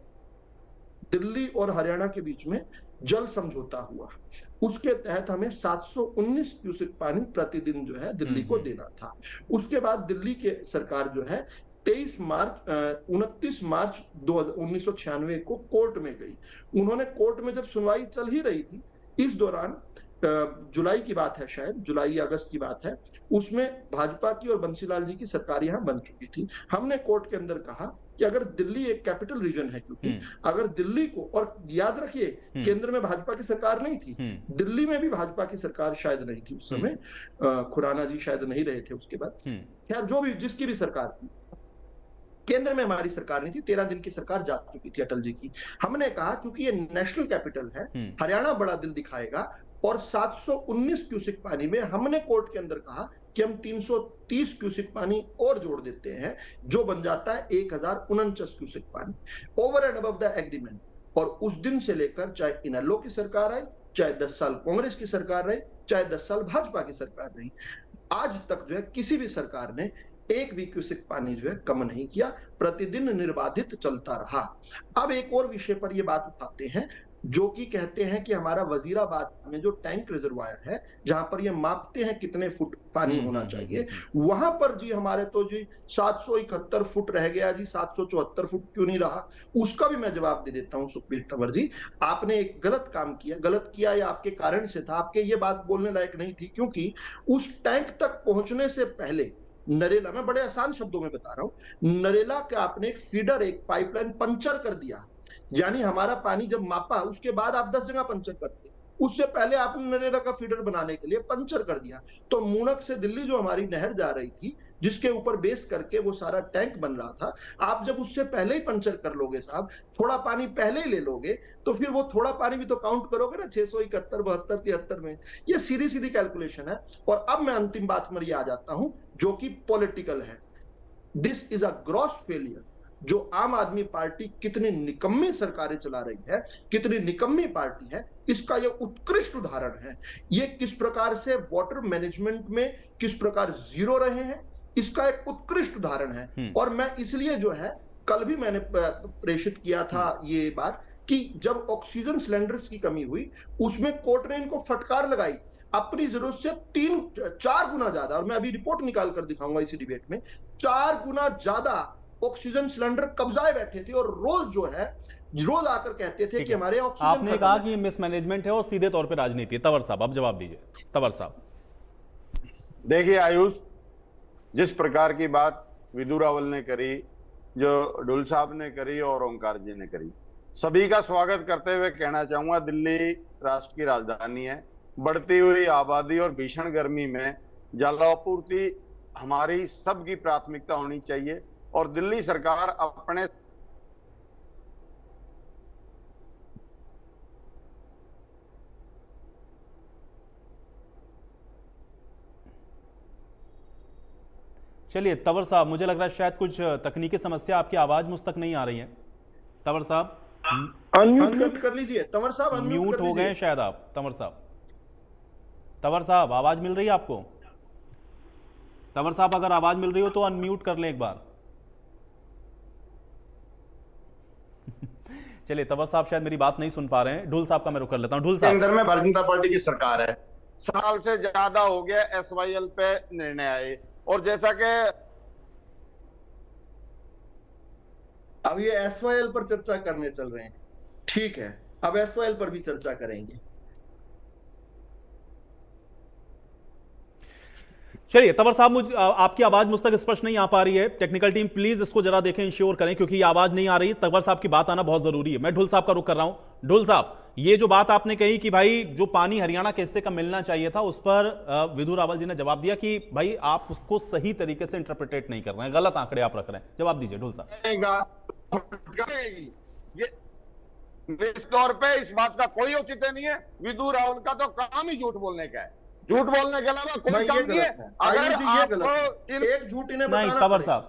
दिल्ली और हरियाणा के बीच में जल समझौता हुआ, उसके तहत हमें 719 क्यूसेक पानी प्रतिदिन जो है दिल्ली को देना था। उसके बाद दिल्ली के सरकार जो है 29 मार्च 1996 को कोर्ट में गई। उन्होंने कोर्ट में जब सुनवाई चल ही रही थी, इस दौरान जुलाई की बात है, शायद जुलाई या अगस्त की बात है, उसमें भाजपा की और बंसीलाल जी की सरकार यहाँ बन चुकी थी। हमने कोर्ट के अंदर कहा कि अगर दिल्ली एक कैपिटल रीजन है, क्योंकि अगर दिल्ली को, और याद रखिए केंद्र में भाजपा की सरकार नहीं थी, दिल्ली में भी भाजपा की सरकार शायद नहीं थी उस समय, खुराना जी शायद नहीं रहे थे उसके बाद, खैर जो भी, जिसकी भी सरकार थी, केंद्र में हमारी सरकार नहीं थी, 13 दिन की सरकार जा चुकी थी अटल जी की। हमने कहा क्योंकि ये नेशनल कैपिटल है, हरियाणा बड़ा दिल दिखाएगा, और 719 क्यूसेक पानी में हमने कोर्ट के अंदर कहा कि हम 330 क्यूसेक पानी और जोड़ देते हैं, जो बन जाता है 1049 क्यूसेक पानी over and above the agreement. और उस दिन से लेकर चाहे इनेलो की सरकार आए, चाहे 10 साल कांग्रेस की सरकार रहे, चाहे 10 साल भाजपा की सरकार रही, आज तक जो है किसी भी सरकार ने 1 भी क्यूसेक पानी जो है कम नहीं किया, प्रतिदिन निर्बाधित चलता रहा। अब एक और विषय पर यह बात उठाते हैं, जो कि कहते हैं कि हमारा वजीराबाद में जो टैंक रिजर्वायर है, जहां पर ये मापते हैं कितने फुट पानी होना चाहिए, वहां पर जी हमारे तो जी 771 फुट रह गया जी, 774 फुट क्यों नहीं रहा? उसका भी मैं जवाब दे देता हूं सुखबीर तंवर जी। आपने एक गलत काम किया, गलत किया या आपके कारण से था, आपके ये बात बोलने लायक नहीं थी, क्योंकि उस टैंक तक पहुंचने से पहले नरेला, मैं बड़े आसान शब्दों में बता रहा हूं, नरेला का आपने एक फीडर, एक पाइपलाइन पंचर कर दिया। यानी हमारा पानी जब मापा, उसके बाद आप 10 जगह पंचर करते, उससे पहले आपने नरेला का फीडर बनाने के लिए पंचर कर दिया। तो मूणक से दिल्ली जो हमारी नहर जा रही थी, जिसके ऊपर बेस करके वो सारा टैंक बन रहा था, आप जब उससे पहले ही पंचर कर लोगे साहब, थोड़ा पानी पहले ही ले लोगे, तो फिर वो थोड़ा पानी भी तो काउंट करोगे ना, 671, 72, 73 में। ये सीधी सीधी कैलकुलेशन है। और अब मैं अंतिम बात पर आ जाता हूं, जो कि पॉलिटिकल है। This is a gross failure. जो आम आदमी पार्टी कितनी निकम्मी सरकारें चला रही है, कितनी निकम्मी पार्टी है, इसका यह उत्कृष्ट उदाहरण है। ये किस प्रकार से वाटर मैनेजमेंट में किस प्रकार जीरो रहे हैं, इसका एक उत्कृष्ट उदाहरण है। और मैं इसलिए जो है, कल भी मैंने प्रेषित किया था ये बात, कि जब ऑक्सीजन सिलेंडर्स की कमी हुई, उसमें कोर्ट ने इनको फटकार लगाई, अपनी जरूरत से 3-4 गुना ज्यादा, और मैं अभी रिपोर्ट निकाल कर दिखाऊंगा इसी डिबेट में, 4 गुना ज्यादा ऑक्सीजन सिलेंडर कब्जाए बैठे थे, और रोज जो है, रोज आकर कहते थे कि हमारे ऑक्सीजन। आपने कहा कि मिसमैनेजमेंट है और सीधे तौर पे राजनीति है। तंवर साहब, अब जवाब दीजिए। तंवर साहब, देखिए आयुष, जिस प्रकार की बात विधु रावल ने करी, जो डुल साहब ने करी और ओंकार जी ने करी। सभी का स्वागत करते हुए कहना चाहूंगा, दिल्ली राष्ट्र की राजधानी है। बढ़ती हुई आबादी और भीषण गर्मी में जलापूर्ति हमारी सबकी प्राथमिकता होनी चाहिए और दिल्ली सरकार अपने चलिए तंवर साहब, मुझे लग रहा है शायद कुछ तकनीकी समस्या, आपकी आवाज मुझ तक नहीं आ रही है। तंवर साहब अनम्यूट कर लीजिए। तंवर साहब अनम्यूट म्यूट कर हो गए लीजिए। हैं शायद आप। तंवर साहब आवाज मिल रही है आपको? तंवर साहब अगर आवाज मिल रही हो तो अनम्यूट कर लें एक बार। चलिए तंवर साहब शायद मेरी बात नहीं सुन पा रहे हैं। ढुल साहब का मैं रुख कर लेता हूं। ढुल साहब, केंद्र में भारतीय जनता पार्टी की सरकार है, साल से ज्यादा हो गया SYL पे निर्णय आए और जैसा कि अब ये SYL पर चर्चा करने चल रहे हैं, ठीक है, अब SYL पर भी चर्चा करेंगे। चलिए तंवर साहब, मुझे आपकी आवाज मुझ तक स्पष्ट नहीं आ पा रही है। टेक्निकल टीम प्लीज इसको जरा देखें, इंश्योर करें, क्योंकि ये आवाज नहीं आ रही। तंवर साहब की बात आना बहुत जरूरी है। मैं ढुल साहब का रुख कर रहा हूं। ढुल साहब, ये जो बात आपने कही कि भाई जो पानी हरियाणा के हिस्से का मिलना चाहिए था, उस पर विधु रावल जी ने जवाब दिया कि भाई आप उसको सही तरीके से इंटरप्रिटेट नहीं कर रहे हैं, गलत आंकड़े आप रख रहे हैं। जवाब दीजिए ढुल साहब। ये निश्चित तौर पे इस बात का कोई औचित्य नहीं है। विधु रावल का तो काम ही झूठ बोलने का है, झूठ बोलने के अलावा कोई काम नहीं है। अगर आपको एक झूठ इन्हें नहीं बताना तंवर पड़ेगा। साहब,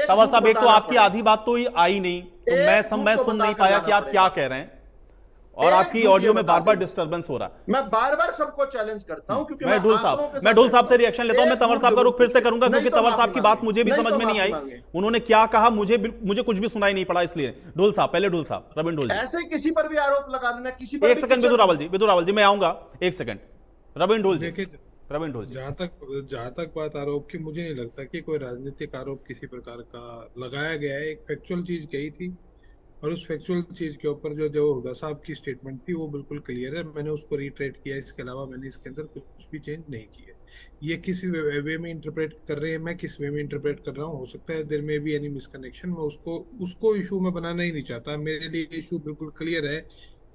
तंवर साहब, एक तो बताना आपकी पड़ेगा। आधी बात तो आई नहीं, तो एक मैं झूठ तो सुन नहीं बता पाया कर कि आप जाना क्या पड़ेगा। कह रहे हैं, और एक आपकी झूठ ऑडियो ये में बता बार बार दें। डिस्टर्बेंस हो रहा है। मैं बार बार सबको चैलेंज करता हूं, क्योंकि मैं ढुल आंकड़ों के साहब, साथ मैं ढुल साहब से चलता हूं। रिएक्शन लेता हूं। मैं एक तंवर झूठ साहब का रुख फिर से पूछिए। करूंगा, नहीं क्योंकि तो तंवर माफी साहब की बात मांगे। मुझे भी नहीं समझ तो में नहीं माफी आई। मांगे। उन्होंने क्या कहा मुझे कुछ भी सुनाई नहीं पड़ा, इसलिए ढुल साहब, पहले ढुल साहब, रविंद्र ढुल जी। ऐसे ही किसी पर भी आरोप लगा देना, किसी पर एक भी सेकंड कीचड़- विधु रावल जी, मैं आऊंगा, एक सेकंड। रविंद्र ढुल जी, देखिए, रविंद्र ढुल जी। जहां तक बात आरोप की, मुझे नहीं लगता कि कोई राजनीतिक आरोप किसी प्रकार का लगाया गया है। एक फैक्चुअल चीज कही थी, और उस फैक्चुअल चीज के ऊपर जो हुड्डा साहब की स्टेटमेंट थी वो बिल्कुल क्लियर है। मैंने उसको रिट्रेट किया, इसके अलावा मैंने इसके अंदर कुछ भी चेंज नहीं किया। ये किस वे में इंटरप्रेट कर रहे हैं, मैं किस वे में इंटरप्रेट कर रहा हूँ, हो सकता है देयर में बी एनी मिसकनेक्शन। मैं उसको इशू में बनाना ही नहीं चाहता। मेरे लिए इशू बिल्कुल क्लियर है,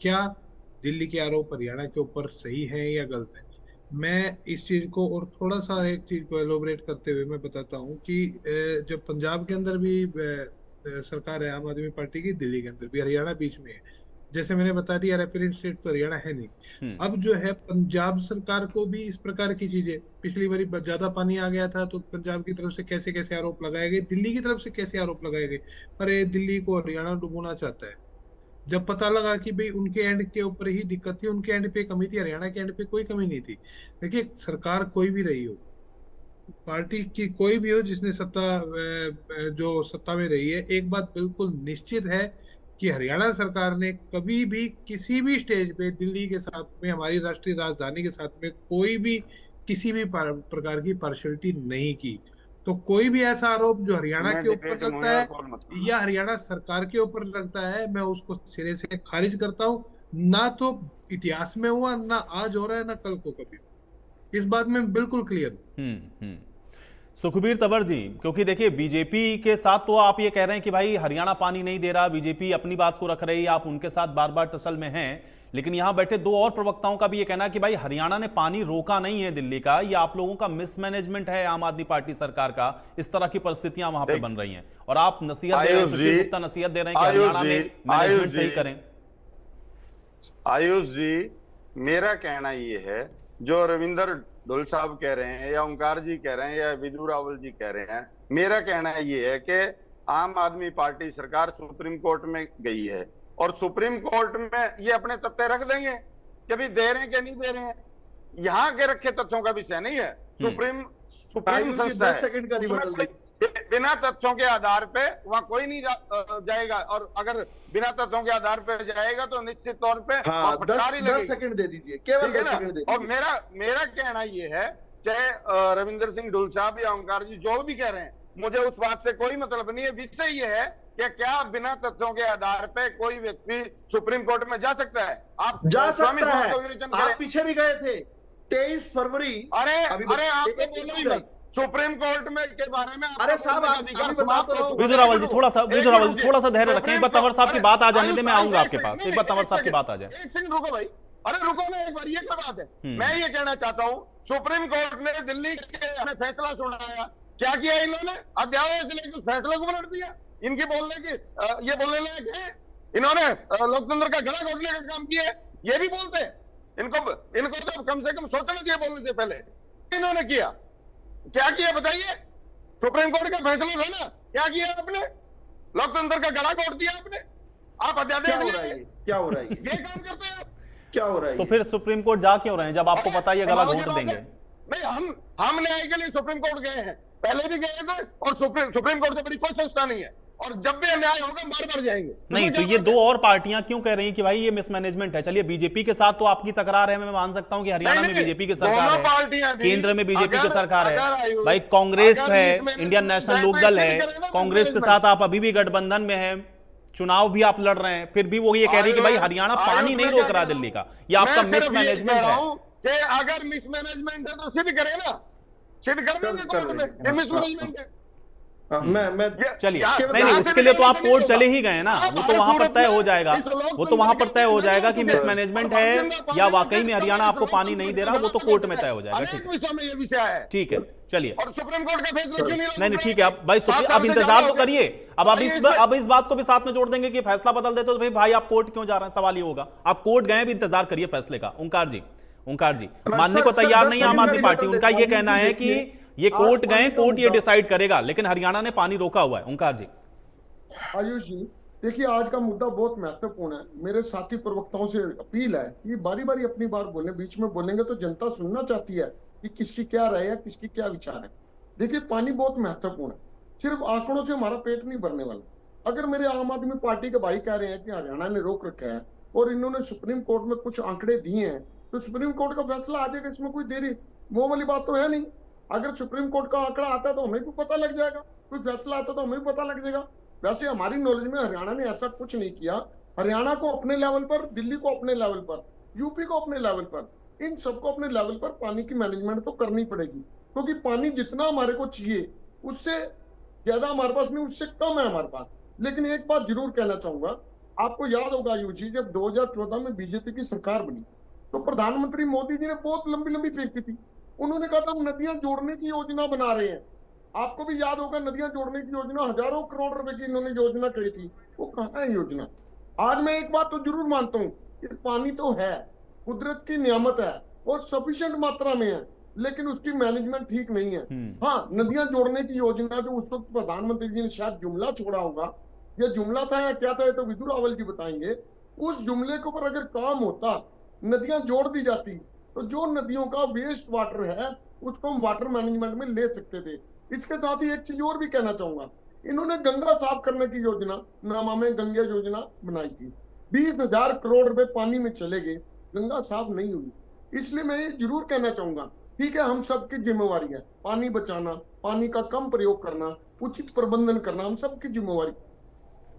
क्या दिल्ली के आरोप हरियाणा के ऊपर सही है या गलत है। मैं इस चीज को और थोड़ा सा एक चीज को एलोबरेट करते हुए मैं बताता हूँ कि जब पंजाब के अंदर भी सरकार है आम आदमी पार्टी की, दिल्ली के अंदर भी, हरियाणा बीच में है, जैसे मैंने बता दिया, रेफरेंस स्टेट तो हरियाणा है नहीं। अब जो है पंजाब सरकार को भी इस प्रकार की चीजें, पिछली बारी ज्यादा पानी आ गया था तो पंजाब की तरफ से कैसे कैसे आरोप लगाए गए, दिल्ली की तरफ से कैसे आरोप लगाए गए, अरे दिल्ली को हरियाणा डुबोना चाहता है। जब पता लगा कि भाई उनके एंड के ऊपर ही दिक्कत थी, उनके एंड पे कमी थी, हरियाणा के एंड पे कोई कमी नहीं थी। देखिए, सरकार कोई भी रही हो, पार्टी की कोई भी हो, जिसने जो सत्ता में रही है, एक बात बिल्कुल निश्चित है कि हरियाणा सरकार ने कभी भी किसी भी स्टेज पे दिल्ली के साथ में, हमारी राष्ट्रीय राजधानी के साथ में, कोई भी किसी भी प्रकार की पार्शियलिटी नहीं की। तो कोई भी ऐसा आरोप जो हरियाणा के ऊपर लगता है या हरियाणा सरकार के ऊपर लगता है, मैं उसको सिरे से खारिज करता हूँ। ना तो इतिहास में हुआ, ना आज हो रहा है, ना कल को कभी। इस बात में बिल्कुल क्लियर हूं। सुखबीर तंवर जी, क्योंकि देखिए बीजेपी के साथ तो आप ये कह रहे हैं कि भाई हरियाणा पानी नहीं दे रहा, बीजेपी अपनी बात को रख रही है, आप उनके साथ बार बार टसल में हैं, लेकिन यहां बैठे दो और प्रवक्ताओं का भी ये कहना है कि भाई हरियाणा ने पानी रोका नहीं है दिल्ली का, ये आप लोगों का मिसमैनेजमेंट है, आम आदमी पार्टी सरकार का, इस तरह की परिस्थितियां वहां पे बन रही हैं, और आप नसीहत दे रहे हैं, सुशील गुप्ता नसीहत दे रहे हैं कि हरियाणा में मैनेजमेंट सही करें। आयुष जी, मेरा कहना ये है, जो रविंद्र ढुल साहब कह रहे हैं या ओंकार जी कह रहे हैं या विधु रावल जी कह रहे हैं, मेरा कहना ये है कि आम आदमी पार्टी सरकार सुप्रीम कोर्ट में गई है और सुप्रीम कोर्ट में ये अपने तथ्य रख देंगे कि भी दे रहे हैं कि नहीं दे रहे हैं। यहाँ के रखे तथ्यों का विषय नहीं है। सुप्रीम संस्था है, 10 सेकंड का रिबटल देखिए। बिना तथ्यों के आधार पे वहां कोई नहीं जाएगा, और अगर बिना तथ्यों के आधार पे जाएगा तो निश्चित तौर पे हाँ, फटकार ही 10 लगेगी। सेकंड दे दीजिए, केवल 10 सेकंड दे और दीजिए। मेरा कहना ये है, चाहे रविंद्र सिंह ढुल साहब या ओंकार जी जो भी कह रहे हैं, मुझे उस बात से कोई मतलब नहीं है। विषय ये है कि क्या बिना तथ्यों के आधार पे कोई व्यक्ति सुप्रीम कोर्ट में जा सकता है? आप जा स्वामी सकता स्वामी है। को विवेचन आप करें। पीछे भी गए थे 23 फरवरी। अरे अभी आप तो एक बोलो ही मिनट, मत। सुप्रीम कोर्ट में के बारे में अरे साहब, आप अभी बता तो रहा हूं। विदुर रावल जी थोड़ा सा धैर्य रखें। एक बार तंवर साहब की बात आ जाने दे, मैं आऊंगा आपके पास। एक बार तंवर साहब की बात आ जाए। एक सेकंड रुको भाई, अरे रुको ना एक बार, ये क्या बात है। मैं ये कहना चाहता हूँ, सुप्रीम कोर्ट ने दिल्ली के हमें फैसला सुनाया, क्या किया इन्होंने? अध्यादेश लेकर उस फैसले को पलट दिया। इनकी बोलने की ये बोलने लायक है? इन्होंने लोकतंत्र का गला घोटने का काम किया है, ये भी बोलते हैं। इनको तो कम से कम सोचना चाहिए बोलने से पहले। इन्होंने किया, क्या किया बताइए? सुप्रीम कोर्ट का फैसला था ना, क्या किया आपने? लोकतंत्र का गला घोट दिया आपने। आप अध्यादेश क्या हो रहा है? ये काम करते हैं आप। क्या हो रहा है? तो फिर सुप्रीम कोर्ट जा क्यों रहे हैं जब आपको पता है ये गला घोट देंगे? नहीं, हम न्याय के लिए सुप्रीम कोर्ट गए हैं, पहले भी गए थे, और सुप्रीम कोर्ट से बड़ी कोई संस्था नहीं है, और जब भी अन्याय होगा बार बार जाएंगे। नहीं, तो ये दो और पार्टियां क्यों कह रही हैं कि भाई ये मिसमैनेजमेंट है? चलिए, बीजेपी के साथ तो आपकी तकरार है, मैं मान सकता हूं कि हरियाणा में बीजेपी की सरकार है, केंद्र में बीजेपी की सरकार है, भाई कांग्रेस है, इंडियन नेशनल लोकदल है, कांग्रेस के साथ आप अभी भी गठबंधन में है, चुनाव भी आप लड़ रहे हैं, फिर भी वो ये कह रही है कि भाई हरियाणा पानी नहीं रोक रहा दिल्ली का, ये आपका मिसमैनेजमेंट है। कि अगर मिसमैनेजमेंट है तो सिद्ध करें ना, सिद्ध कर देंगे मिसमैनेजमेंट है। मैं चलिए, नहीं, उसके लिए तो आप कोर्ट चले ही गए ना, वो तो वहां पर तय हो जाएगा, वो तो वहां पर तय हो जाएगा कि मिसमैनेजमेंट है या वाकई में हरियाणा आपको पानी नहीं दे रहा, वो तो कोर्ट में तय हो जाएगा। ठीक है, चलिए। और सुप्रीम कोर्ट का फैसला क्यों नहीं, ठीक है, आप भाई अब इंतजार तो करिए। अब इस बात को भी साथ में जोड़ देंगे कि फैसला बदल देते तो भाई आप कोर्ट क्यों जा रहे हैं, सवाल ये होगा। आप कोर्ट गए, भी इंतजार करिए फैसले का। ओंकार जी मानने को तैयार नहीं आम आदमी पार्टी, उनका ये कहना है कि ये कोर्ट गए, कोर्ट ये डिसाइड करेगा, लेकिन हरियाणा ने पानी रोका हुआ है। ओंकार जी। आयुष जी, देखिए, आज का मुद्दा बहुत महत्वपूर्ण है। मेरे साथी प्रवक्ताओं से अपील है कि बारी बारी अपनी बात बोलें, बीच में बोलेंगे तो जनता सुनना चाहती है कि किसकी क्या राय है, किसकी क्या विचार है। देखिए, पानी बहुत महत्वपूर्ण है, सिर्फ आंकड़ों से हमारा पेट नहीं भरने वाला। अगर मेरे आम आदमी पार्टी के भाई कह रहे हैं कि हरियाणा ने रोक रखा है और इन्होंने सुप्रीम कोर्ट में कुछ आंकड़े दिए हैं, तो सुप्रीम कोर्ट का फैसला आ जाएगा, इसमें कोई देरी वो वाली बात तो है नहीं। अगर सुप्रीम कोर्ट का आंकड़ा आता है तो हमें भी पता लग जाएगा, कोई फैसला आता तो हमें भी पता लग जाएगा। वैसे हमारी नॉलेज में हरियाणा ने ऐसा कुछ नहीं किया। हरियाणा को अपने लेवल पर, दिल्ली को अपने लेवल पर, यूपी को अपने लेवल पर, इन सबको अपने लेवल पर पानी की मैनेजमेंट तो करनी पड़ेगी, क्योंकि पानी जितना हमारे को चाहिए उससे ज्यादा हमारे पास नहीं, उससे कम है हमारे पास। लेकिन एक बात जरूर कहना चाहूंगा, आपको याद होगा यूजी, जब 2014 में बीजेपी की सरकार बनी तो प्रधानमंत्री मोदी जी ने बहुत लंबी लंबी फेंकी थी। उन्होंने कहा था हम नदियां जोड़ने की योजना बना रहे हैं। आपको भी याद होगा, नदियां जोड़ने की योजना, हजारों करोड़ रुपए की इन्होंने योजना कही थी, वो कहाँ है योजना? आज मैं एक बात तो जरूर मानता हूँ कि पानी तो है, कुदरत की नियामत है और सफिशिएंट मात्रा में है, लेकिन उसकी मैनेजमेंट ठीक नहीं है। हाँ, नदियां जोड़ने की योजना जो उस वक्त प्रधानमंत्री जी ने शायद जुमला छोड़ा होगा, या जुमला था या क्या था, ये तो विदुर रावल जी बताएंगे। उस जुमले के ऊपर अगर काम होता, नदियां जोड़ दी जाती, तो जो नदियों का वेस्ट वाटर है उसको हम वाटर मैनेजमेंट में ले सकते थे। इसके साथ ही एक चीज और भी कहना चाहूंगा, इन्होंने गंगा साफ करने की योजना, नमामि गंगे योजना बनाई थी। 20,000 करोड़ रुपए पानी में चले गए, गंगा साफ नहीं हुई। इसलिए मैं ये जरूर कहना चाहूंगा, ठीक है, हम सबकी जिम्मेवारी है पानी बचाना, पानी का कम प्रयोग करना, उचित प्रबंधन करना, हम सबकी जिम्मेवारी,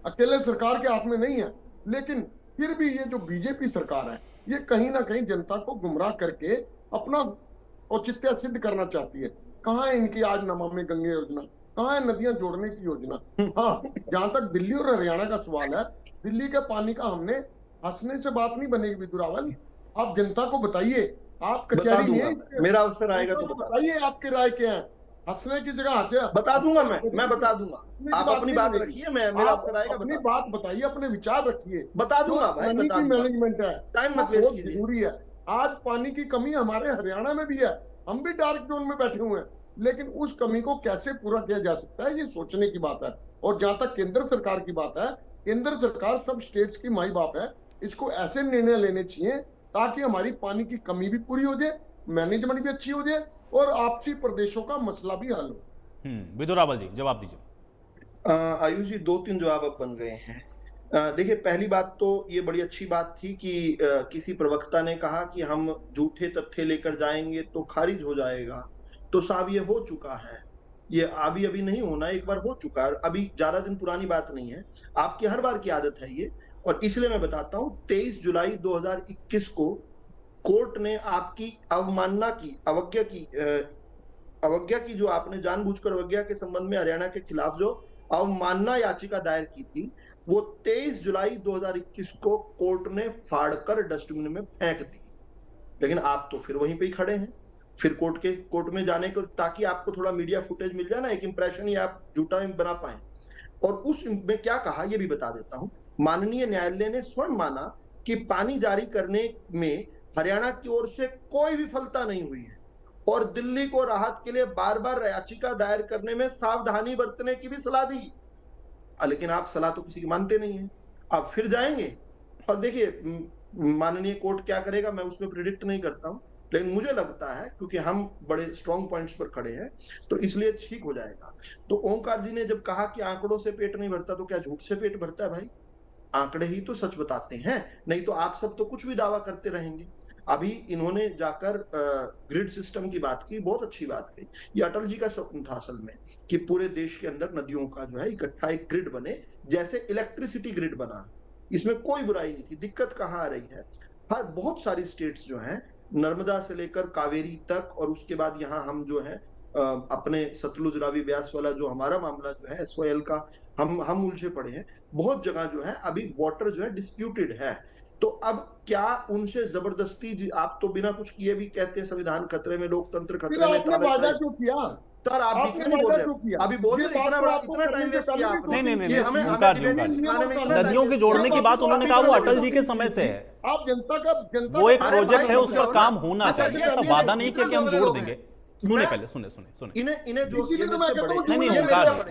अकेले सरकार के हाथ में नहीं है। लेकिन फिर भी ये जो बीजेपी सरकार है, ये कहीं ना कहीं जनता को गुमराह करके अपना औचित्य सिद्ध करना चाहती है। कहाँ है इनकी आज नमामि गंगे योजना, कहाँ है नदियां जोड़ने की योजना? हाँ, जहां तक दिल्ली और हरियाणा का सवाल है, दिल्ली के पानी का हमने हंसने से बात नहीं बनेगी विदुर रावल। आप जनता को बताइए, आप कचहरी में, मेरा अवसर आएगा तो बताइए आपकी राय क्या है। हंसने की जगह हंसे, बता दूंगा मैं बता दूंगा। आप अपनी बात रखिए, मैं मेरा अवसर आएगा, अपनी बात बताइए, अपने विचार रखिए, बता दूंगा भाई। पानी की मैनेजमेंट है, टाइम मत वेस्ट कीजिए। जरूरी है। आज पानी की कमी हमारे हरियाणा में भी है, हम भी डार्क जोन में बैठे हुए हैं, लेकिन उस कमी को कैसे पूरा किया जा सकता है, ये सोचने की बात है। और जहां तक केंद्र सरकार की बात है, केंद्र सरकार सब स्टेट्स की माई बाप है, इसको ऐसे निर्णय लेने चाहिए ताकि हमारी पानी की कमी भी पूरी हो जाए, मैनेजमेंट भी अच्छी हो जाए और आपसी प्रदेशों का मसला भी हल हो। विदुर रावल जी, जवाब दीजिए। आयुष जी, 2-3 जवाब अब बन गए हैं। देखिए, पहली बात तो ये बड़ी अच्छी बात थी कि किसी प्रवक्ता ने कहा कि हम झूठे तथ्य लेकर जाएंगे तो खारिज हो जाएगा। तो साहब, ये हो चुका है, ये अभी नहीं होना, एक बार हो चुका है, अभी ज्यादा दिन पुरानी बात नहीं है। आपकी हर बार की आदत है ये, और इसलिए मैं बताता हूँ, 23 जुलाई 2021 को कोर्ट ने आपकी अवमानना की, अवज्ञा की अवज्ञा की, जो आपने जानबूझकर अवज्ञा के संबंध में हरियाणा के खिलाफ जो अवमानना याचिका दायर की थी, वो 23 जुलाई 2021 को कोर्ट ने फाड़कर डस्टबिन में फेंक दी। लेकिन आप तो फिर वहीं पे ही खड़े हैं, फिर कोर्ट में जाने को, ताकि आपको थोड़ा मीडिया फुटेज मिल जाए ना, एक इंप्रेशन ही आप झूठा बना पाए। और उस में क्या कहा ये भी बता देता हूं। माननीय न्यायालय ने स्वयं माना कि पानी जारी करने में हरियाणा की ओर से कोई विफलता नहीं हुई है और दिल्ली को राहत के लिए बार बार याचिका दायर करने में सावधानी बरतने की भी सलाह दी। लेकिन आप सलाह तो किसी की मानते नहीं है, आप फिर जाएंगे। और देखिए माननीय कोर्ट क्या करेगा मैं उसमें प्रिडिक्ट नहीं करता हूं, लेकिन मुझे लगता है क्योंकि हम बड़े स्ट्रॉन्ग पॉइंट्स पर खड़े हैं तो इसलिए ठीक हो जाएगा। तो ओंकार जी ने जब कहा कि आंकड़ों से पेट नहीं भरता, तो क्या झूठ से पेट भरता है भाई? आंकड़े ही तो सच बताते हैं, नहीं तो आप सब तो कुछ भी दावा करते रहेंगे। अभी इन्होंने जाकर ग्रिड सिस्टम की बात की, बहुत अच्छी बात कही। ये अटल जी का स्वप्न था असल में, कि पूरे देश के अंदर नदियों का जो है इकट्ठा एक ग्रिड बने, जैसे इलेक्ट्रिसिटी ग्रिड बना। इसमें कोई बुराई नहीं थी। दिक्कत कहाँ आ रही है, हर बहुत सारी स्टेट्स जो हैं, नर्मदा से लेकर कावेरी तक, और उसके बाद यहाँ हम जो है अपने सतलुज रावी ब्यास वाला जो हमारा मामला जो है SYL का, हम उलझे पड़े हैं। बहुत जगह जो है अभी वाटर जो है डिस्प्यूटेड है। तो अब क्या उनसे जबरदस्ती, आप तो बिना कुछ किए भी कहते हैं संविधान खतरे में, लोकतंत्र खतरे में, आपने वादा क्यों किया सर? आप भी नहीं बोल रहे, अभी बोल रहे इतना टाइम वेस्ट किया आपने। नहीं, ओंकार जी, नदियों के जोड़ने की बात उन्होंने कहा वो अटल जी के समय से है। आप जनता वो एक प्रोजेक्ट है, उस पर काम होना चाहिए, ऐसा वादा नहीं किया कि हम जोड़ देंगे। सुने पहले, सुने इन्हें जो नहीं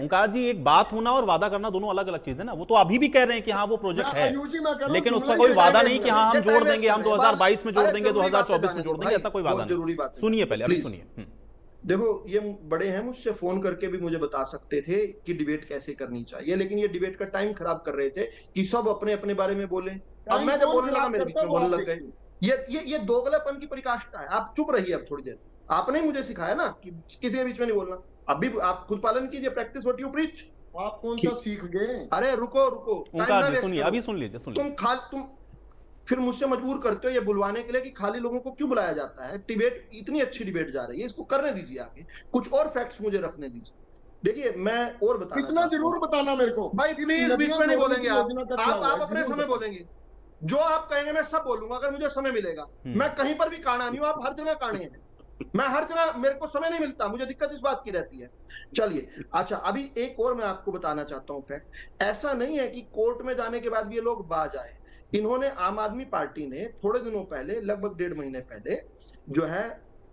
ओंकार जी, एक बात होना और वादा करना दोनों अलग अलग चीजें ना। वो तो अभी भी कह रहे हैं कि हाँ वो प्रोजेक्ट है, लेकिन उसका कोई वादा नहीं कि हाँ हम जोड़ देंगे, हम 2022 में जोड़ देंगे, 2024 में जोड़ देंगे, ऐसा कोई वादा नहीं। सुनिए पहले, अभी सुनिए। देखो ये बड़े हैं, मुझसे फोन करके भी मुझे बता सकते थे कि डिबेट कैसे करनी चाहिए, लेकिन ये डिबेट का टाइम खराब कर रहे थे कि सब अपने अपने बारे में बोले। अब मैं जब बोलने लगा मेरे बीच में बोलने लग गए। ये दोगलापन की परिकाष्ठा है। आप चुप रहिए अब थोड़ी देर। आपने मुझे सिखाया ना कि किसी के बीच में नहीं बोलना। अभी आप खुद पालन कीजिए, प्रैक्टिस व्हाट यू प्रीच। आप कौन सा सीख गए? अरे रुको, ओंकार जी सुनिए, अभी सुन लीजिए। तुम फिर मुझसे मजबूर करते हो ये बुलवाने के लिए कि खाली लोगों को क्यों बुलाया जाता है। डिबेट इतनी अच्छी डिबेट जा रही है, इसको करने दीजिए आगे, कुछ और फैक्ट्स मुझे रखने दीजिए। देखिए मैं और बताना इतना जरूर बताना मेरे को भाई, प्लीज बीच में नहीं बोलेंगे आप अपने समय बोलेंगे। जो आप कहेंगे मैं सब बोलूंगा अगर मुझे समय मिलेगा। मैं कहीं पर भी काना नहीं हूं, आप हर जगह काने हैं। मैं हर जगह, मेरे को समय नहीं मिलता, मुझे दिक्कत इस बात की रहती है। चलिए अच्छा, अभी एक और मैं आपको बताना चाहता हूं फैक्ट। ऐसा नहीं है कि कोर्ट में जाने के बाद भी ये लोग बाज आए। इन्होंने, आम आदमी पार्टी ने थोड़े दिनों पहले, लगभग 1.5 महीने पहले जो है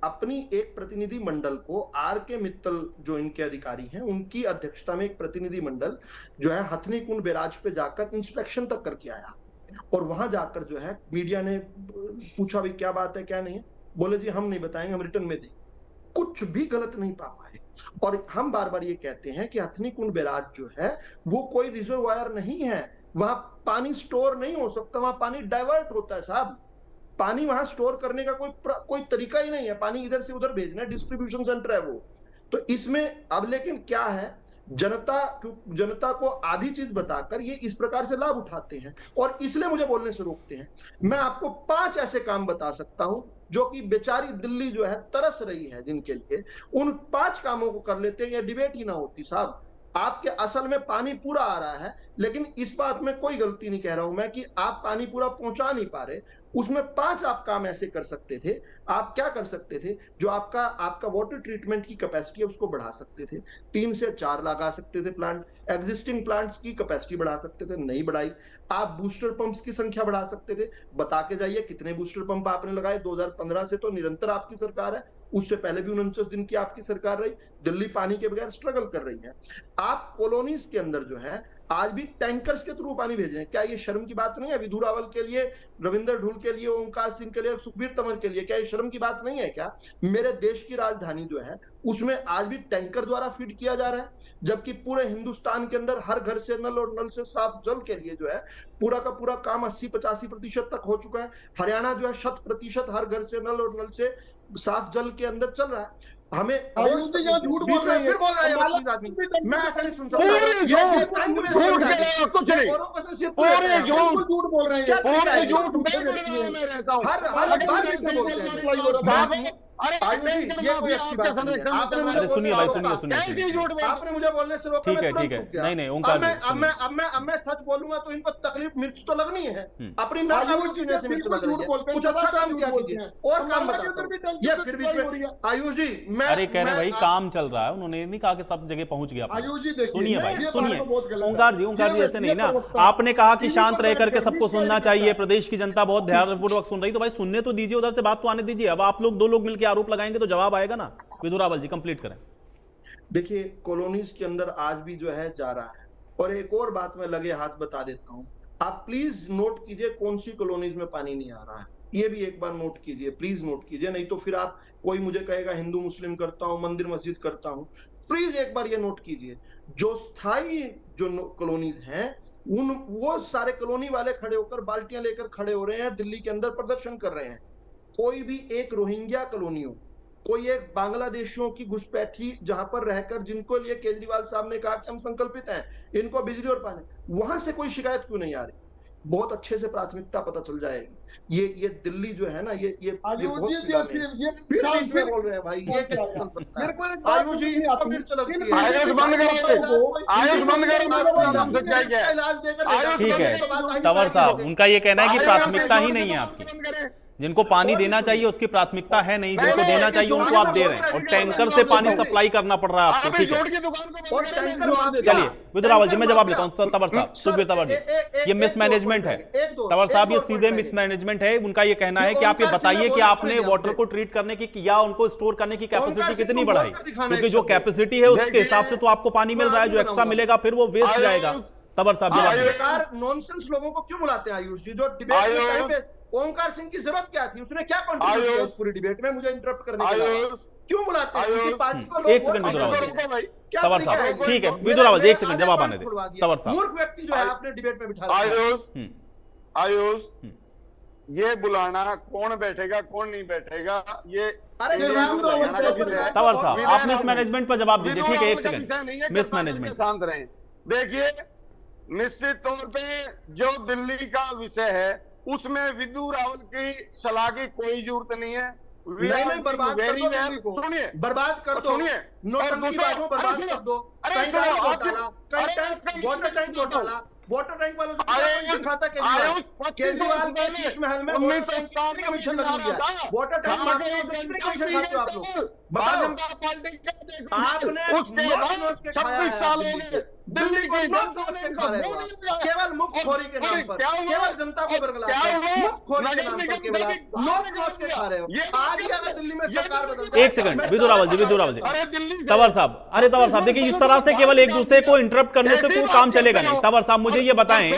अपनी एक प्रतिनिधि मंडल को, RK मित्तल जो इनके अधिकारी हैं, उनकी अध्यक्षता में एक प्रतिनिधि मंडल जो है हथनी कुंड बैराज पे जाकर इंस्पेक्शन तक करके आया। और वहां जाकर जो है मीडिया ने पूछा भाई क्या बात है क्या नहीं है, बोले जी हम नहीं बताएंगे, हम रिटर्न में देंगे। कुछ भी गलत नहीं पा पाए। और हम बार बार ये कहते हैं कि हथनी कुंड बैराज जो है वो कोई रिजर्वायर नहीं है, वहां पानी स्टोर नहीं हो सकता, वहां पानी डाइवर्ट होता है साहब। पानी वहां स्टोर करने का कोई तरीका ही नहीं है, पानी इधर से उधर भेजना, डिस्ट्रीब्यूशन सेंटर है वो। तो इसमें अब लेकिन क्या है, जनता को आधी चीज बताकर ये इस प्रकार से लाभ उठाते हैं और इसलिए मुझे बोलने से रोकते हैं। मैं आपको 5 ऐसे काम बता सकता हूं जो कि बेचारी दिल्ली जो है तरस रही है, जिनके लिए उन 5 कामों को कर लेते हैं, ये डिबेट ही ना होती साहब। आपके असल में पानी पूरा आ रहा है, लेकिन इस बात में कोई गलती नहीं कह रहा हूं मैं कि आप पानी पूरा पहुंचा नहीं पा रहे। उसमें 5 आप काम ऐसे कर सकते थे। आप क्या कर सकते थे, जो आपका वाटर ट्रीटमेंट की कैपेसिटी है उसको बढ़ा सकते थे, 3 से 4 लगा सकते थे प्लांट, एग्जिस्टिंग प्लांट्स की कैपेसिटी बढ़ा सकते थे, नहीं बढ़ाई। आप बूस्टर पंप्स की संख्या बढ़ा सकते थे, बता के जाइए कितने बूस्टर पंप आपने लगाए। 2015 से तो निरंतर आपकी सरकार है, उससे पहले भी 49 दिन की आपकी सरकार रही। दिल्ली पानी के बगैर स्ट्रगल कर रही है। आप कॉलोनीज के अंदर जो है आज भी टैंकर्स के थ्रू पानी भेज रहे हैं। क्या ये शर्म की बात नहीं है? विधु रावल के लिए, रविंदर ढूल के लिए, ओंकार सिंह के लिए, सुखबीर तंवर के लिए, क्या ये शर्म की बात नहीं है क्या? मेरे देश की राजधानी जो है उसमें आज भी टैंकर द्वारा फीड किया जा रहा है, जबकि पूरे हिंदुस्तान के अंदर हर घर से नल और नल से साफ जल के लिए जो है पूरा का पूरा काम 80-85% तक हो चुका है। हरियाणा जो है 100% हर घर से नल और नल से साफ जल के अंदर चल रहा है। हमें झूठ बोल रहे हैं, फिर बोल रहे हैं आदमी, मैं ऐसा नहीं सुन सकता। झूठ बोल रहे हैं, हर बार बोलते हैं आयुष जी, ये कोई अच्छी बात नहीं है। आपने मुझे अरे सुनिए भाई, सुनिए सुनिए कैसी सुनिए। झूठ बोल- आपने मुझे बोलने से रोका, ठीक मैं है, तुरंत ठीक है। रुक गया। नहीं, नहीं, ओंकार जी, अब मैं सच बोलूंगा तो इनको तकलीफ मिर्च तो लगनी है, अपनी आयुष नाकाबूदी जी पीने से मिर्च बिल्कुल लग रही झूठ है। बोलते हैं, कुछ अच्छा सदा काम झूठ किया बोलते कीजिए। हैं। और और काम नाला के बताता अंदर हूं। भी टंकी ये से फिर सफाई बीच हो रही में है। आयुष जी, मैं अरे कह रहे हैं भाई मैं- काम चल रहा है, उन्होंने नहीं कहा कि सब जगह पहुंच गया अपना। आयुष जी देखिए, सुनिए भाई, ये बात सुनिए तो बहुत गलत है। ओंकार जी ये ऐसे नहीं ना। प्रवक्ता आपने कहा कि टीवी शांत पर रह बैठ करके कर सबको मिसगाइड सुनना करता चाहिए, है। प्रदेश की जनता बहुत ध्यानपूर्वक सुन रही, तो भाई सुनने तो दीजिए, उधर से बात तो आने दीजिए। अब आप लोग 2 लोग मिलकर आरोप लगाएंगे तो जवाब आएगा ना। विदुर रावल जी कंप्लीट करें। देखिए, कॉलोनीज के अंदर आज भी जो है जा रहा है। और एक और बात मैं लगे हाथ बता देता हूं, आप प्लीज नोट कीजिए कौन सी कॉलोनीज में पानी नहीं आ रहा है। ये भी एक बार नोट कीजिए, प्लीज नोट कीजिए, नहीं तो फिर आप कोई मुझे कहेगा हिंदू मुस्लिम करता हूं, मंदिर मस्जिद करता हूं। प्लीज एक बार ये नोट कीजिए, जो स्थायी जो कॉलोनीज हैं वो सारे कॉलोनी वाले खड़े होकर बाल्टियां लेकर खड़े हो रहे हैं, दिल्ली के अंदर प्रदर्शन कर रहे हैं। कोई भी एक रोहिंग्या कॉलोनी हो, कोई एक बांग्लादेशियों की घुसपैठी जहां पर रहकर जिनको लिए केजरीवाल साहब ने कहा कि हम संकल्पित हैं, इनको बिजली और पानी, वहां से कोई शिकायत क्यों नहीं आ रही? बहुत अच्छे से प्राथमिकता पता चल जाएगी। ये दिल्ली जो है ना, ये आयुष बहुत जी सीधा नहीं है। ये फिर बीच में बोल रहे हैं भाई, ये क्या चल सकता है? मेरे को एक बात आयुष जी नहीं आती। फिर चलती है। आयुष बंद करो, आयुष बंद करो, सच्चाई क्या है? इलाज देकर आयुष ठीक है बंद तंवर साहब, उनका ये कहना है कि आयुष प्राथमिकता ही बंद नहीं है करो, आपकी। बंद करें। जिनको पानी देना चाहिए उसकी प्राथमिकता है नहीं, जिनको नहीं, देना चाहिए उनको आप दे रहे हैं, और टैंकर से पानी सप्लाई करना पड़ रहा है आपको। आप ठीक है, जोड़ की दुकान को और बंद करें, टैंकर मैं जवाब देता चलिए हूं। विदुर रावल जी मैं जवाब लेता हूं। तंवर साहब, सर, सुखबीर तंवर जी, ये एक मिसमैनेजमेंट दो है। एक दो तंवर साहब, ये एक दो सीधे पॉइंट मिसमैनेजमेंट है। उनका ये कहना है ये कि आप ये ओंकार सिंह बताइए ने कि बोला आपने था वाटर यहाँ को ट्रीट करने की या उनको स्टोर करने की कैपेसिटी ओंकार सिंह कितनी को बढ़ाई, बोल कर दिखाना क्योंकि एक जो शब्द। कैपेसिटी है उसके देखिए, हिसाब से तो आपको पानी मिल रहा है, जो एक्स्ट्रा बनाऊंगा। मिलेगा फिर वो वेस्ट आयुष, जाएगा। तंवर साहब जवाब दीजिए। बेकार नॉनसेंस लोगों को क्यों बुलाते हैं आयुष जी? जो डिबेट में आयुष। टाइम पे ओंकार सिंह की जरूरत क्या थी? उसने क्या कंट्रीब्यूट किया आयुष। इस पूरी डिबेट में मुझे इंटरप्ट करने के अलावा? आयुष। क्यों बुलाते हैं? आयुष। उनकी पार्टी को लोग एक सेकंड वोट विदुर रावल देते जी। हैं। भाई, क्या तंवर तरीका साहब, है? ठीक है, मेरे- विदुर रावल जी, एक मेरे सेकंड आधे जवाब पॉइंट आने दें। छुड़वा दिया। तंवर साहब। मूर्ख व्यक्ति जो है आपने डिबेट में बिठा रखा है। आयुष, आयुष, ये बुलाना कौन बैठेगा कौन नहीं बैठेगा, ये अरे इंडिया विधान में तो हरियाणा का वो विषय है। तंवर साहब, आप विधान मिसमैनेजमेंट पर जवाब दीजिए। ठीक है, एक विधान का विषय नहीं है, सेकंड। मिसमैनेजमेंट शांत रहें। देखिए, निश्चित तौर पे जो दिल्ली का विषय है उसमें विदु रावल की सलाह की कोई जरूरत नहीं है। नहीं, बर्बाद कर दो दिल्ली को। सुनिए, बर्बाद कर दो। सुनिए, नोटंकी बाजू बर्बाद कर दो। कहीं गाड़ी घोटाला, कहीं टैंक, वाटर टैंक घोटाला, वाटर टैंक वालों से सिखाता केजरीवाल के शीश महल में वाटर टैंक कितनी कमीशन लगी है? वाटर टैंक माफिया से कितनी कमीशन खाते हो आप लोग? बताओ। आपने नोच के खाया है दिल्ली को, नोच के खा रहे हो आप। केवल मुफ्तखोरी के नाम पर, केवल जनता को बरगलाकर, मुफ्तखोरी के नाम पर केवल आप नोच के खा रहे हो। आज ही अगर दिल्ली में सरकार बदल एक सेकंड विदुर रावल जी, विदुर रावल जी, तंवर साहब, अरे तंवर साहब देखिए, इस तरह से केवल एक दूसरे को इंटरप्ट करने से कोई काम चलेगा नहीं। तंवर साहब मुझे ये बताएं,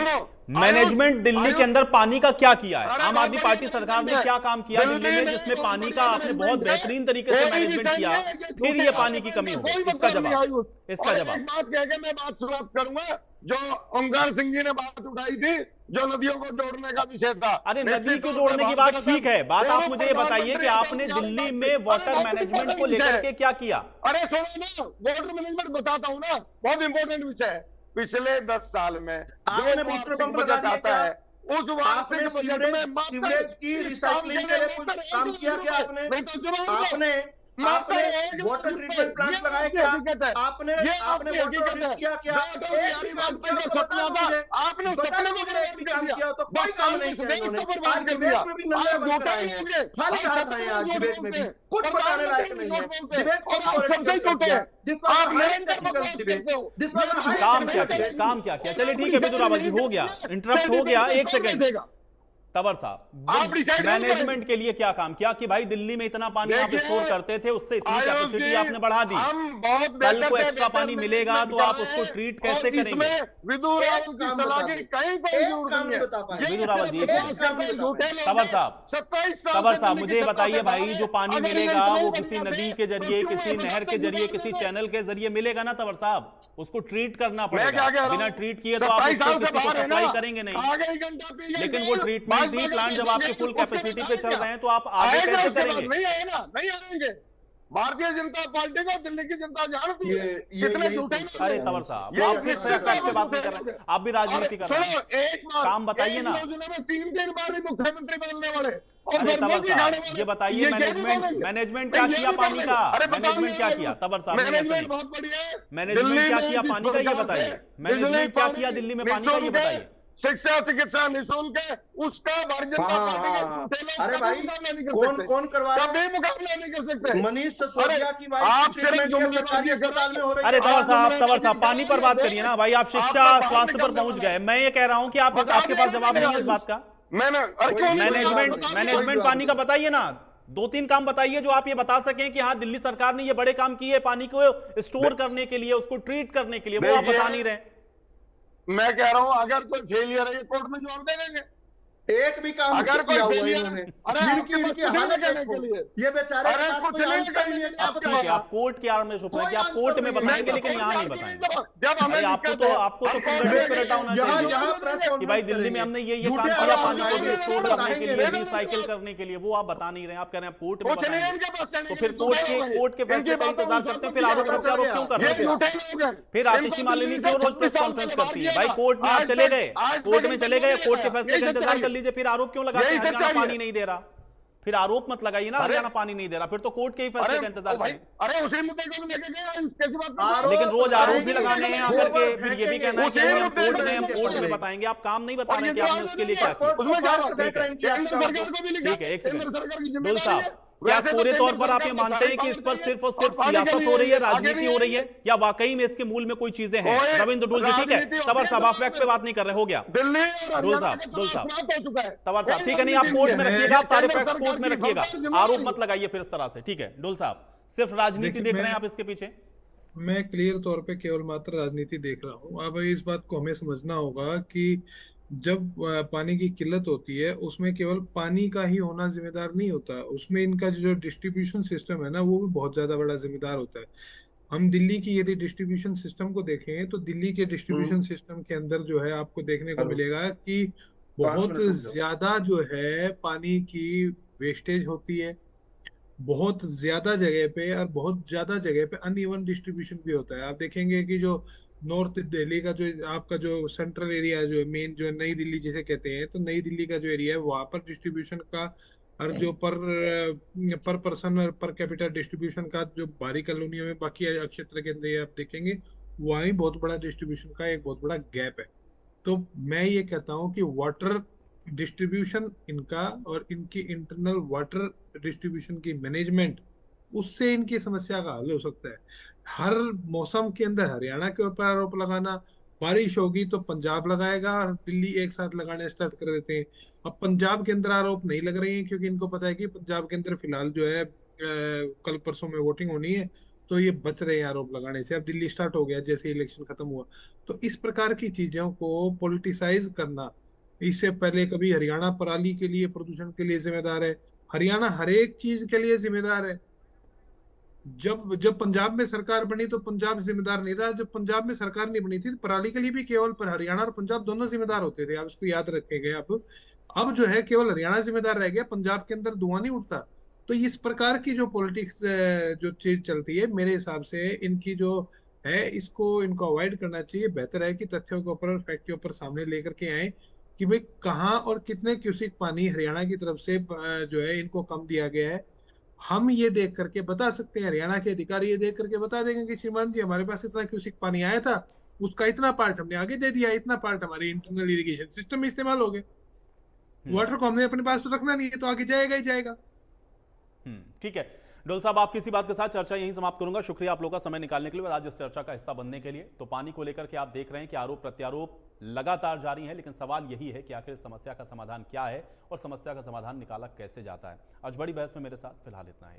मैनेजमेंट दिल्ली के अंदर पानी का क्या किया है? आम आदमी पार्टी सरकार ने क्या काम किया दिल्ली में जिसमें पानी का आपने बहुत बेहतरीन तरीके से मैनेजमेंट किया, फिर ये पानी की कमी हो गई? इसका जवाब, इसका जवाब। बात कह के मैं बात समाप्त करूंगा। जो ओंकार सिंह जी ने बात उठाई थी, जो नदियों को जोड़ने का विषय था। अरे नदी को जोड़ने की बात ठीक है, बात आप मुझे ये बताइए कि आपने दिल्ली में वाटर मैनेजमेंट को लेकर के क्या किया? अरे सुनो ना, वाटर मैनेजमेंट बताता हूँ ना, बहुत इंपॉर्टेंट विषय है। पिछले 10 साल में आपने बूस्टर पंप लगा दिया क्या? उस आपने सीवरेज की रिसाइकलिंग के लिए कुछ काम किया क्या? आपने वाटर ट्रीटमेंट प्लांट लगाए क्या? आपने वाटर ट्रीट किया क्या? एक भी काम किया तो बता दो मुझे। आपने बता दो मुझे एक भी काम किया तो कोई काम नहीं किया इन्होंने। आज डिबेट में भी नल्ले बन कर आए हैं, खाली हाथ आए हैं आज डिबेट में भी, कुछ बताने लायक नहीं है। डिबेट को पॉलिटिकल कर दिया। This was a high technical debate, this was a high काम क्या किया? काम क्या किया? चलिए ठीक है विदुर रावल जी, हो गया, इंटरप्ट हो गया। एक सेकंड तंवर साहब, मैनेजमेंट के लिए क्या काम किया कि भाई दिल्ली में इतना पानी आप स्टोर करते थे, उससे इतनी कैपेसिटी आपने बढ़ा दी, कल को एक्स्ट्रा पानी मिलेगा तो आप उसको ट्रीट कैसे करेंगे? विदुर रावल की सलाह की कहीं कोई जरूरत नहीं है। विदुर रावल जी, तंवर साहब मुझे ये बताइए भाई, जो पानी मिलेगा वो किसी नदी के जरिए, किसी नहर के जरिए, किसी चैनल के जरिए मिलेगा ना तंवर साहब? उसको ट्रीट करना पड़ेगा, बिना ट्रीट किए तो आप उसको किसी को सप्लाई करेंगे नहीं। लेकिन वो ट्रीटमेंट ही प्लांट जब आपके फुल कैपेसिटी पे चल रहे हैं तो आप आगे कैसे करेंगे? नहीं आए ना, नहीं आएंगे। भारतीय जनता पार्टी को दिल्ली की जनता जानती है। कितने यही झूठे सोच हैं। अरे तंवर साहब, ये आप अपने फिर फैक्ट पे बात नहीं कर रहे, आप भी राजनीति कर रहे हैं। सुनो, एक बार काम बताइए ना। एक योजना में 3 बार ही मुख्यमंत्री बदलने वाले और अरे गर्मियों तंवर की खाने साहब, वाले। ये बताइए ये कैसे मैनेजमेंट बोलेंगे? मैनेजमेंट क्या ये किया भी पानी बोलेंगे। का, अरे बताइए मैनेजमेंट क्या यार, किया तंवर साहब, नहीं ऐसा मैनेजमेंट नहीं। बहुत बढ़िया है। मैनेजमेंट दिल्ली क्या में किया जिस पानी का ये प्रकार बताइए, से मैनेजमेंट बिजली क्या पानी किया दिल्ली में पानी का ये निःशुल्क है, बताइए। शिक्षा चिकित्सा निःशुल्क है, उसका भारतीय जनता हाँ, पार्टी के हाँ, झूठे लोग अरे कभी भाई, मुकाबला नहीं कर कौन सकते। कौन करवा रहा है? कभी मुकाबला नहीं कर सकते। मनीष सिसोदिया की वाइफ आप की सिर्फ ट्रीटमेंट ये जुमलेबाजी सरकारी कर रहे अस्पताल में हो रही अरे है। तंवर साहब, आप तंवर साहब, पानी पर बात करिए ना भाई, आप शिक्षा आपका स्वास्थ्य पर बाहर पहुंच निकलने गए। मैं ये कह रहा हूं कि आप बता आपके पास दें जवाब नहीं है इस मुझे। बात का। मैंने अरे क्यों नहीं मैनेजमेंट बताया? मैनेजमेंट पानी का बताइए ना, 2-3 काम बताइए जो आप ये बता सकें कि हाँ दिल्ली सरकार ने ये बड़े काम किए पानी को स्टोर करने के लिए, उसको ट्रीट करने के लिए, वो आप बता नहीं रहे। मैं कह रहा हूं अगर कोई फेलियर है ये कोर्ट में जवाब दे देंगे। एक भी काम अगर नहीं किया कोई हुआ फेलियर इन्होंने। अरे जिनकी आपके पास इनकी कुछ नहीं हालत करने देखो, के लिए। ये बेचारे अरे के पास कुछ कोई नहीं आंसर करने नहीं है, के क्या लिए। ठीक है, बताएगा? आप कोर्ट की आड़ में छुप रहे हैं कि आप कोई कोर्ट में आंसर बताएंगे नहीं लेकिन है। यहाँ नहीं बताएंगे। जब हमें अरे दिक्कत है, आपको तो हम फिंगर पे रटा होना यहाँ चाहिए यहाँ प्रेस कि भाई दिल्ली में हमने ये काम झूठे किया आरोप पानी को लगाएंगे, स्टोर बताएंगे, करने के लिए, नहीं रिसाइकिल करने के लिए, वो आप बता नहीं रहे हैं। आप कह रहे हैं आप कोर्ट में कुछ नहीं है बताएंगे, इनके पास कहने तो के फिर लिए। कोर्ट के फैसले का इंतजार करते हैं, फिर आरोप प्रत्यारोप क्यों कर रहे ये हैं? झूठे लोग हैं। फिर आतिशी मालिनी क्यों रोज प्रेस कॉन्फ्रेंस करती है? भाई कोर्ट में आप चले गए, कोर्ट में चले गए, कोर्ट के फैसले का इंतजार कर लीजिए, फिर आरोप क्यों लगाते हैं हरियाणा पानी नहीं दे रहा? फिर आरोप मत लगाइए ना हरियाणा पानी नहीं दे रहा, फिर तो कोर्ट के ही फैसले का इंतजार करें। अरे उसी मुद्दे को लेके गए, कैसी बात। लेकिन रोज आरोप भी लगाने हैं आकर के, फिर ये भी कहना है कि हम कोर्ट में बताएंगे। आप काम नहीं बता रहे हैं कि आपने उसके लिए क्या किया। उसमें क्या बात है? ठीक है, केंद्र सरकार को भी लिखा, ठीक है, एक केंद्र सेकंड। सरकार की डोल जिम्मेदारी साहब, है। क्या वैसे तो पूरे तौर केंद्र पर आप ये सरकार मानते हैं कि इस पर सिर्फ और सिर्फ सियासत हो रही है, राजनीति हो रही है, या वाकई में इसके मूल में कोई चीजें हैं? रविंद्र डोल जी, ठीक है, तंवर साहब आप फैक्ट पे बात नहीं कर रहे, हो गया। दिल्ली और डोल साहब, डोल साहब, तंवर साहब, ठीक है, नहीं आप कोर्ट में रखिएगा, आप सारे फैक्ट्स कोर्ट में रखिएगा, आरोप मत लगाइए फिर इस तरह से। ठीक है डोल साहब, सिर्फ राजनीति देख रहे हैं आप इसके पीछे? मैं क्लियर तौर पे केवल मात्र राजनीति देख रहा हूँ। अब इस बात को हमें समझना होगा कि जब पानी की किल्लत होती है उसमें केवल पानी का ही होना जिम्मेदार नहीं होता, उसमें इनका जो डिस्ट्रीब्यूशन सिस्टम है ना वो भी बहुत ज्यादा बड़ा जिम्मेदार होता है। हम दिल्ली की यदि डिस्ट्रीब्यूशन सिस्टम को देखें तो दिल्ली के डिस्ट्रीब्यूशन सिस्टम के अंदर जो है आपको देखने को मिलेगा कि बहुत ज्यादा जो है पानी की वेस्टेज होती है, बहुत ज्यादा जगह पे और बहुत ज्यादा जगह पे अनइवन डिस्ट्रीब्यूशन भी होता है। आप देखेंगे कि जो नॉर्थ दिल्ली का जो आपका जो सेंट्रल एरिया जो मेन जो नई दिल्ली जिसे कहते हैं, तो नई दिल्ली का जो एरिया है वहां पर डिस्ट्रीब्यूशन का और जो पर पर्सन और पर कैपिटल डिस्ट्रीब्यूशन का जो बाहरी कॉलोनियों में बाकी क्षेत्र के अंदर आप देखेंगे वहाँ ही बहुत बड़ा डिस्ट्रीब्यूशन का एक बहुत बड़ा गैप है। तो मैं ये कहता हूँ कि वाटर डिस्ट्रीब्यूशन इनका और इनकी इंटरनल वाटर डिस्ट्रीब्यूशन की मैनेजमेंट, उससे इनकी समस्या का हल हो सकता है। हर मौसम के अंदर हरियाणा के ऊपर आरोप लगाना, बारिश होगी तो पंजाब लगाएगा और दिल्ली एक साथ लगाने स्टार्ट कर देते हैं। अब पंजाब के अंदर आरोप नहीं लग रहे हैं क्योंकि इनको पता है कि पंजाब के अंदर फिलहाल जो है कल परसों में वोटिंग होनी है, तो ये बच रहे हैं आरोप लगाने से। अब दिल्ली स्टार्ट हो गया जैसे इलेक्शन खत्म हुआ। तो इस प्रकार की चीजों को पॉलिटिसाइज करना, इससे पहले कभी हरियाणा पराली के लिए प्रदूषण के लिए जिम्मेदार है, हरियाणा हर एक चीज के लिए जिम्मेदार है। जब पंजाब में सरकार बनी तो पंजाब जिम्मेदार नहीं रहा, जब पंजाब में सरकार नहीं बनी थी तो पराली के लिए भी केवल पर हरियाणा और पंजाब दोनों जिम्मेदार होते थे। आप इसको याद रखेंगे। अब जो है केवल हरियाणा जिम्मेदार रह गया, पंजाब के अंदर धुआं नहीं उठता। तो इस प्रकार की जो पॉलिटिक्स जो चीज चलती है, मेरे हिसाब से इनकी जो है इनको अवॉइड करना चाहिए। बेहतर है कि तथ्यों के ऊपर और फैक्ट के ऊपर सामने लेकर के आए कि भाई कहाँ और कितने क्यूसिक पानी हरियाणा की तरफ से जो है इनको कम दिया गया है। हम ये देख करके बता सकते हैं, हरियाणा के अधिकारी ये देख करके बता देंगे कि श्रीमान जी हमारे पास इतना क्यूसिक पानी आया था, उसका इतना पार्ट हमने आगे दे दिया, इतना पार्ट हमारे इंटरनल इरिगेशन सिस्टम में इस्तेमाल हो गए। वाटर को हमने अपने पास तो रखना नहीं है, तो आगे जाएगा ही जाएगा। ठीक है डोल साहब, आपकी इसी बात के साथ चर्चा यहीं समाप्त करूंगा। शुक्रिया आप लोगों का समय निकालने के लिए, आज इस चर्चा का हिस्सा बनने के लिए। तो पानी को लेकर के आप देख रहे हैं कि आरोप प्रत्यारोप लगातार जारी है, लेकिन सवाल यही है कि आखिर इस समस्या का समाधान क्या है और समस्या का समाधान निकाला कैसे जाता है। आज बड़ी बहस में मेरे साथ फिलहाल इतना है।